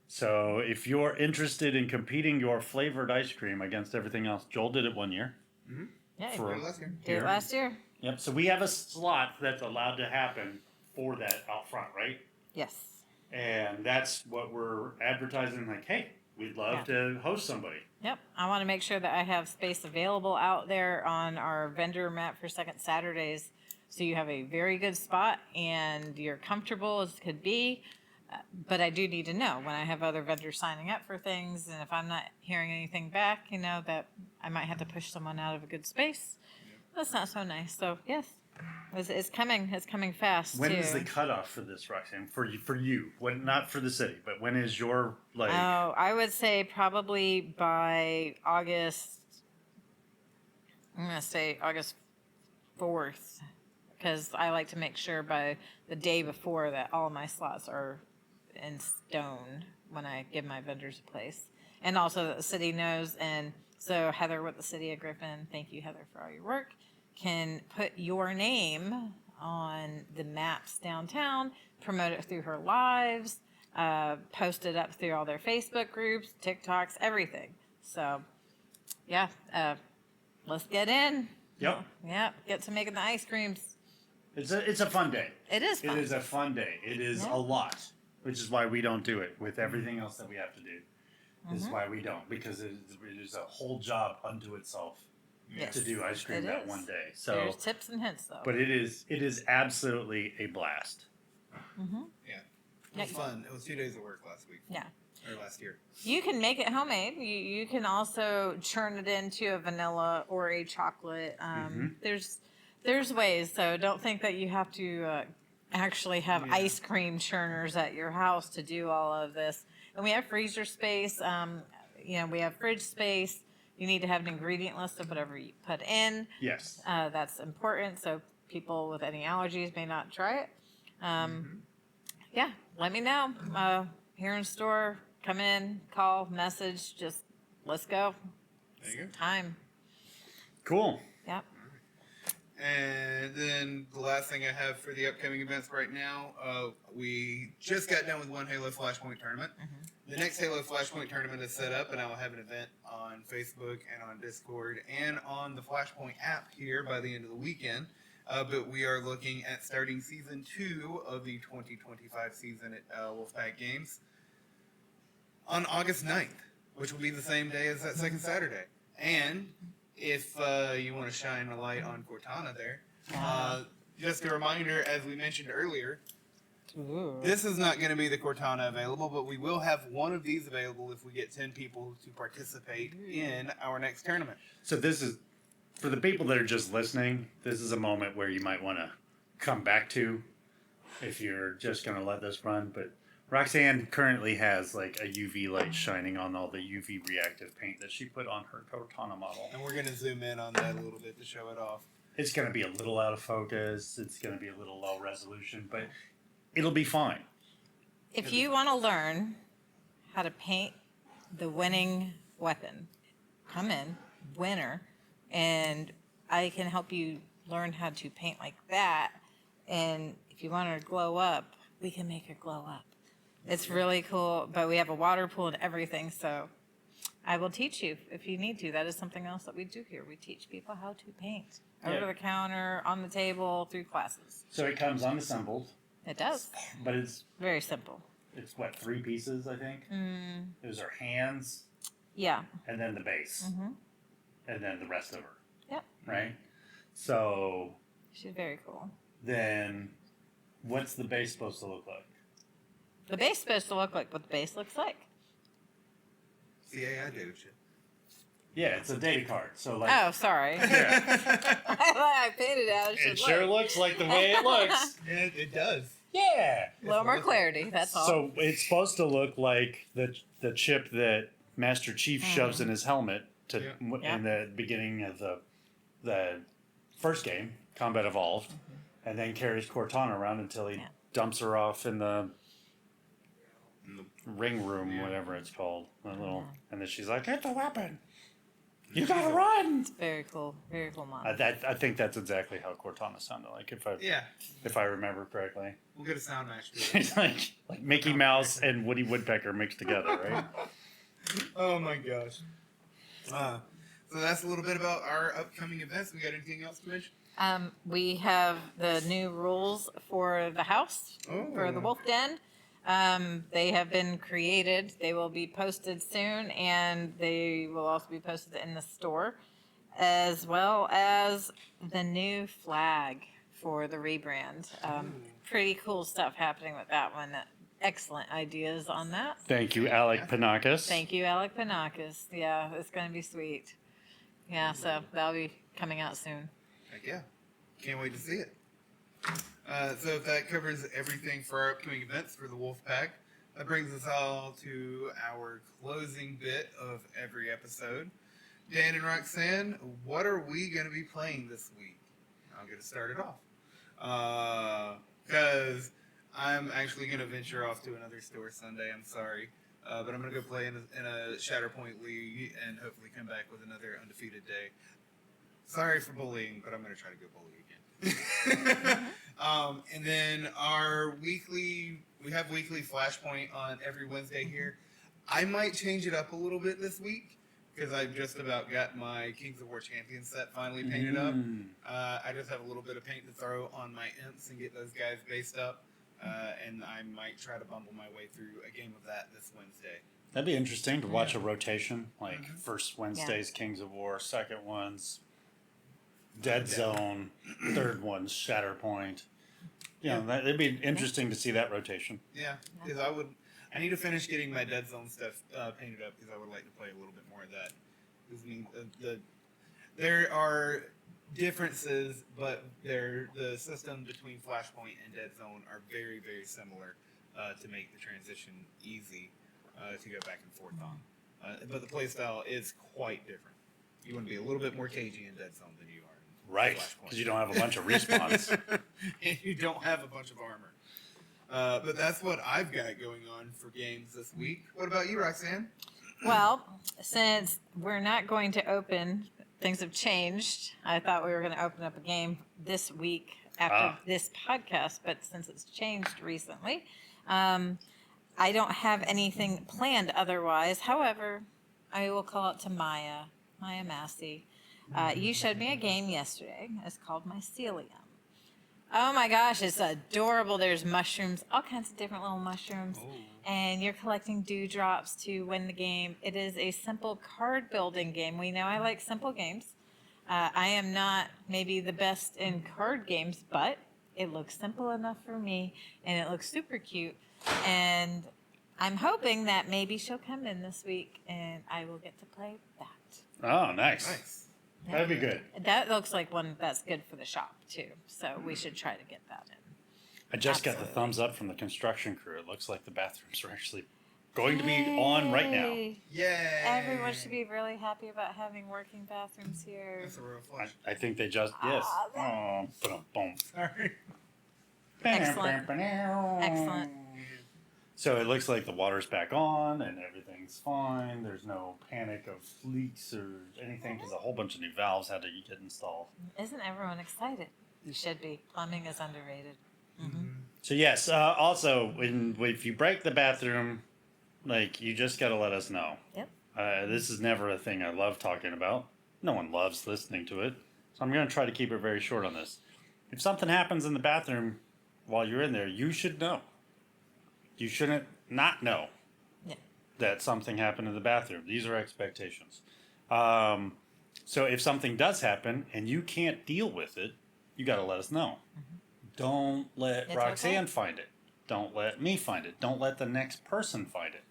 So if you're interested in competing your flavored ice cream against everything else, Joel did it one year. Yeah. For Did it last year. Yep. So we have a slot that's allowed to happen for that out front, right? Yes. And that's what we're advertising. Like, hey, we'd love to host somebody. Yep. I want to make sure that I have space available out there on our vendor map for second Saturdays. So you have a very good spot and you're comfortable as could be. But I do need to know when I have other vendors signing up for things. And if I'm not hearing anything back, that I might have to push someone out of a good space. That's not so nice. So, yes, it's coming. It's coming fast, When too. is the cutoff for this, Roxane? For you? When, not for the city, but when is your, like... Oh, I would say probably by August. I'm going to say August 4th. Because I like to make sure by the day before that all my slots are in stone when I give my vendors a place. And also that the city knows. And so Heather with the city of Griffin, thank you, Heather, for all your work, can put your name on the maps downtown, promote it through her lives, post it up through all their Facebook groups, TikToks, everything. So, yeah, let's get in. Yep. Yeah, get to making the ice creams. It's a fun day. It is fun. It is a fun day. It is a lot, which is why we don't do it with everything else that we have to do. This is why we don't, because it is a whole job unto itself to do ice cream that one day. So there's tips and hints though. But it is absolutely a blast. Yeah. It was fun. It was 2 days of work last week. Yeah. Or last year. You can make it homemade. You can also churn it into a vanilla or a chocolate. There's ways. So don't think that you have to actually have ice cream churners at your house to do all of this. And we have freezer space. We have fridge space. You need to have an ingredient list of whatever you put in. Yes. That's important. So people with any allergies may not try it. Yeah, let me know. Here in store, come in, call, message. Just let's go. There you go. Time. Cool. Yep. And then the last thing I have for the upcoming events right now, we just got done with one Halo Flashpoint tournament. The next Halo Flashpoint tournament is set up, and I will have an event on Facebook and on Discord and on the Flashpoint app here by the end of the weekend. But we are looking at starting Season 2 of the 2025 season at Wulfpack Games on August 9th, which will be the same day as that second Saturday. And if you want to shine a light on Cortana there, just a reminder, as we mentioned earlier, this is not going to be the Cortana available, but we will have one of these available if we get 10 people to participate in our next tournament. So this is, for the people that are just listening, this is a moment where you might want to come back to if you're just going to let this run. But Roxane currently has like a UV light shining on all the UV reactive paint that she put on her Cortana model. And we're going to zoom in on that a little bit to show it off. It's going to be a little out of focus. It's going to be a little low resolution, but it'll be fine. If you want to learn how to paint the winning weapon, come in, winner, and I can help you learn how to paint like that. And if you want her to glow up, we can make her glow up. It's really cool, but we have a water pool and everything, so I will teach you if you need to. That is something else that we do here. We teach people how to paint over the counter, on the table, through classes. So it comes unassembled. It does. But it's Very simple. It's what, 3 pieces, I think? Those are hands, Yeah. and then the base, and then the rest of her, Yep. right? So She's very cool. then, what's the base supposed to look like? The base is supposed to look like what the base looks like. CAI data shit. Yeah, it's a data card. So like, Oh, sorry. yeah, I thought I painted out. it sure looks like the way it looks. It does. Yeah. A little more clarity, that's all. So it's supposed to look like the chip that Master Chief shoves in his helmet to in the beginning of the first game, Combat Evolved, and then carries Cortana around until he dumps her off in the ring room, whatever it's called. And then she's like, "Get the weapon! You gotta run!" Very cool model. I think that's exactly how Cortana sounded like, if I remember correctly. We'll get a sound match to it. It's like Mickey Mouse and Woody Woodpecker mixed together, right? Oh my gosh. So that's a little bit about our upcoming events. We got anything else to mention? We have the new rules for the house, for the Wolf Den. They have been created. They will be posted soon, and they will also be posted in the store, as well as the new flag for the rebrand. Pretty cool stuff happening with that one. Excellent ideas on that. Thank you, Alec Panakis. Thank you, Alec Panakis. Yeah, it's going to be sweet. Yeah, so that'll be coming out soon. Heck yeah. Can't wait to see it. So if that covers everything for our upcoming events for the Wulfpack, that brings us all to our closing bit of every episode. Dan and Roxane, what are we going to be playing this week? I'll get it started off. Because I'm actually going to venture off to another store Sunday. I'm sorry. But I'm going to go play in a Shatterpoint League and hopefully come back with another undefeated day. Sorry for bullying, but I'm going to try to go bully again. And then we have weekly Flashpoint on every Wednesday here. I might change it up a little bit this week because I've just about got my Kings of War Champion set finally painted up. I just have a little bit of paint to throw on my imps and get those guys based up. And I might try to bumble my way through a game of that this Wednesday. That'd be interesting to watch a rotation, like first Wednesday's Kings of War, second one's Dead Zone, third one's Shatterpoint. It'd be interesting to see that rotation. Yeah, because I need to finish getting my Dead Zone stuff painted up because I would like to play a little bit more of that. There are differences, but the system between Flashpoint and Dead Zone are very, very similar to make the transition easy to go back and forth on. But the playstyle is quite different. You want to be a little bit more cagey in Dead Zone than you are in Right, Flashpoint. because you don't have a bunch of respawns. And you don't have a bunch of armor. But that's what I've got going on for games this week. What about you, Roxane? Well, since we're not going to open, things have changed. I thought we were going to open up a game this week after this podcast, but since it's changed recently, I don't have anything planned otherwise. However, I will call it to Maya Massey. You showed me a game yesterday. It's called Mycelium. Oh my gosh, it's adorable. There's mushrooms, all kinds of different little mushrooms. Oh. And you're collecting dewdrops to win the game. It is a simple card building game. We know I like simple games. I am not maybe the best in card games, but it looks simple enough for me, and it looks super cute. And I'm hoping that maybe she'll come in this week, and I will get to play that. Oh, nice. Nice. That'd be good. That looks like one that's good for the shop, too. So we should try to get that in. I just got the Absolutely. thumbs up from the construction crew. It looks like the bathrooms are actually going to be on right now. Yay. Yay! Everyone should be really happy about having working bathrooms here. That's a real flush. I think they just, yes. Ah, Oh, boom. Sorry. Excellent. Excellent. So it looks like the water's back on and everything's fine. There's no panic of leaks or anything because a whole bunch of new valves had to get installed. Isn't everyone excited? You should be. Plumbing is underrated. So yes, also if you break the bathroom, like you just got to let us know. Yep. This is never a thing I love talking about. No one loves listening to it, so I'm going to try to keep it very short on this. If something happens in the bathroom while you're in there, you should know. You shouldn't not know Yeah. that something happened in the bathroom. These are expectations. So if something does happen and you can't deal with it, you got to let us know. Don't let It's Roxane okay. find it. Don't let me find it. Don't let the next person find it.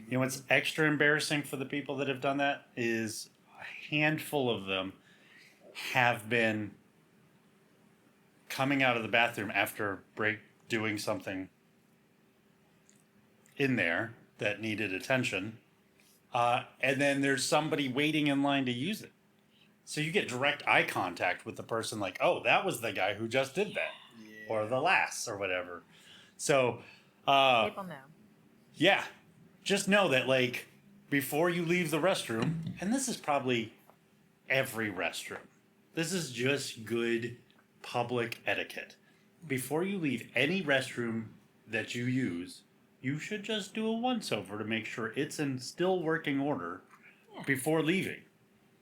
You know what's extra embarrassing for the people that have done that is a handful of them have been coming out of the bathroom after doing something in there that needed attention, and then there's somebody waiting in line to use it. So you get direct eye contact with the person, like, oh, that was the guy who just did that, or the lass, or whatever. So, People know. yeah, just know that, like, before you leave the restroom, and this is probably every restroom, this is just good public etiquette. Before you leave any restroom that you use, you should just do a once-over to make sure it's in still working order Yeah. before leaving.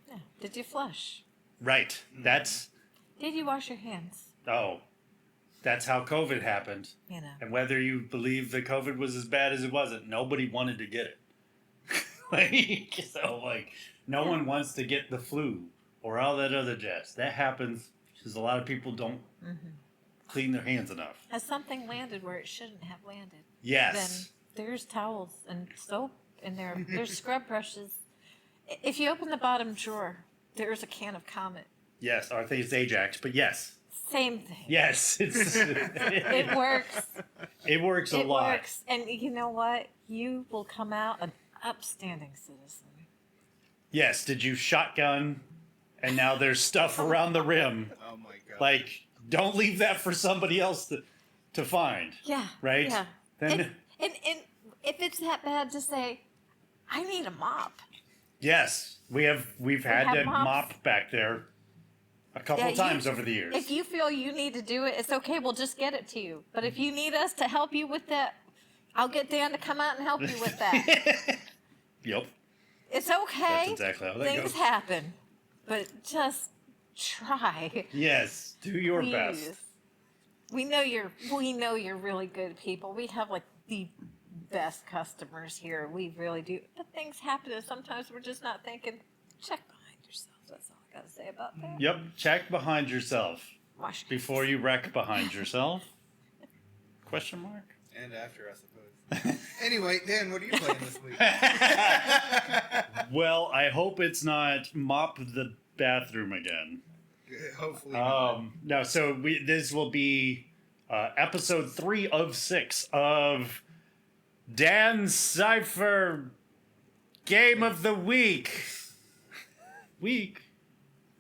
Yeah. Did you flush? Right. That's, Did you wash your hands? that's how COVID happened. You know. And whether you believe that COVID was as bad as it wasn't, nobody wanted to get it. Like, no one wants to get the flu or all that other jazz. That happens because a lot of people don't clean their hands enough. Has something landed where it shouldn't have landed? Yes. Then there's towels and soap in there. There's scrub brushes. If you open the bottom drawer, there's a can of Comet. Yes. Or I think it's Ajax, but yes. Same thing. Yes. It's, It works. it works a It lot. works. And you know what? You will come out an upstanding citizen. Yes. Did you shotgun and now there's stuff around the rim? Oh my god. Like, don't leave that for somebody else to find. Yeah. Right? Yeah. Then, And if it's that bad, just say, I need a mop. yes, we've had have to mops. mop back there a couple Yeah, of times over the years. If you feel you need to do it, it's okay. We'll just get it to you. But if you need us to help you with that, I'll get Dan to come out and help you with that. Yep. It's okay. That's exactly how that Things goes. happen. But just try. Yes, do your Please. best. We know you're really good people. We have like the best customers here. We really do. But things happen and sometimes we're just not thinking. Check behind yourself. That's all I gotta say about that. Yep, check behind yourself Wash your before you wreck behind yourself. Question mark? And after, I suppose. Anyway, Dan, what are you playing this week? Well, I hope it's not mop the bathroom again. Hopefully. not. No, so this will be episode 3 of 6 of Dan's Cypher Game of the Week. Week.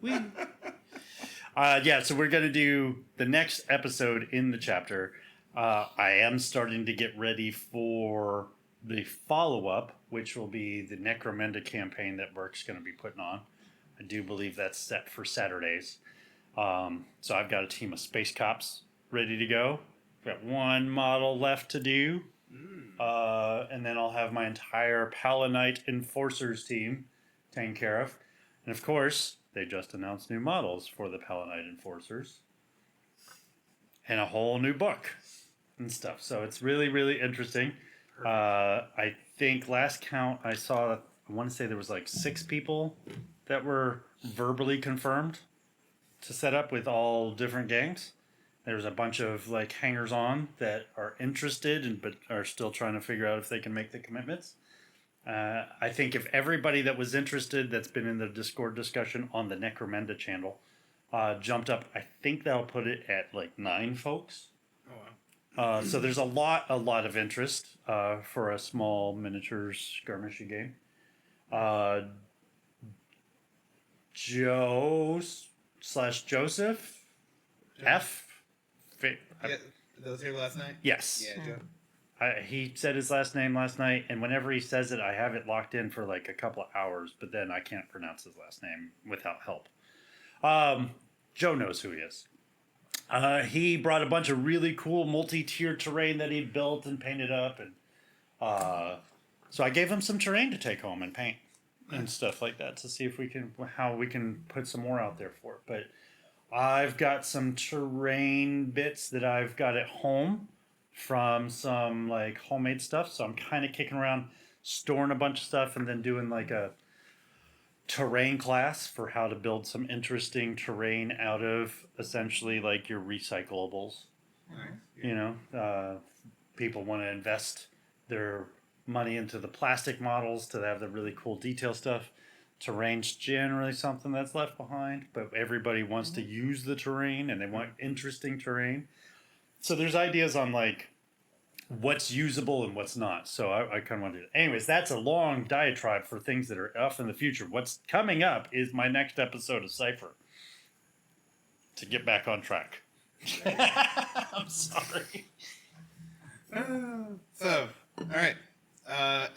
Yeah, so we're going to do the next episode in the chapter. I am starting to get ready for the follow-up, which will be the Necromenda campaign that Burke's going to be putting on. I do believe that's set for Saturdays. So I've got a team of space cops ready to go. Got one model left to do, And then I'll have my entire Palanite Enforcers team taken care of. And of course, they just announced new models for the Palanite Enforcers. And a whole new book and stuff. So it's really, really interesting. I think last count I saw, I want to say there was like 6 people that were verbally confirmed to set up with all different gangs. There's a bunch of like hangers-on that are interested but are still trying to figure out if they can make the commitments. I think if everybody that was interested that's been in the Discord discussion on the Necromenda channel jumped up, I think that'll put it at like 9 folks. Oh, wow. So there's a lot of interest for a small miniatures skirmishy game. Joe/Joseph F. Yeah, that was here last night? Yes. Yeah, Joe. He said his last name last night, and whenever he says it, I have it locked in for like a couple of hours, but then I can't pronounce his last name without help. Joe knows who he is. He brought a bunch of really cool multi-tiered terrain that he'd built and painted up, and so I gave him some terrain to take home and paint and stuff like that to see if how we can put some more out there for it. But I've got some terrain bits that I've got at home from some like homemade stuff, so I'm kind of kicking around storing a bunch of stuff and then doing like a terrain class for how to build some interesting terrain out of essentially like your recyclables. Nice. You know, people want to invest their money into the plastic models to have the really cool detail stuff. Terrain's generally something that's left behind, but everybody wants to use the terrain and they want interesting terrain. So there's ideas on like what's usable and what's not. So I kind of want to do that. Anyways, that's a long diatribe for things that are off in the future. What's coming up is my next episode of Cypher. To get back on track. I'm sorry. So, all right.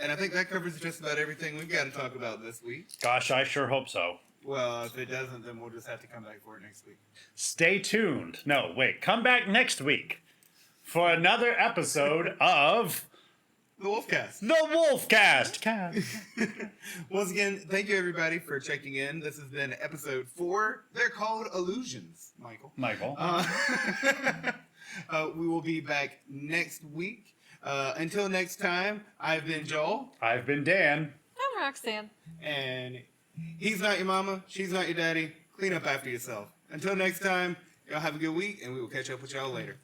And I think that covers just about everything we've got to talk about this week. Gosh, I sure hope so. Well, if it doesn't, then we'll just have to come back for it next week. Stay tuned. No, wait. Come back next week for another episode of The Wulfcast. The Wulfcast. Once again, thank you everybody for checking in. This has been episode 4. They're called Allusions, Michael. We will be back next week. Until next time, I've been Joel. I've been Dan. I'm Roxane. And he's not your mama, she's not your daddy. Clean up after yourself. Until next time, y'all have a good week, and we will catch up with y'all later.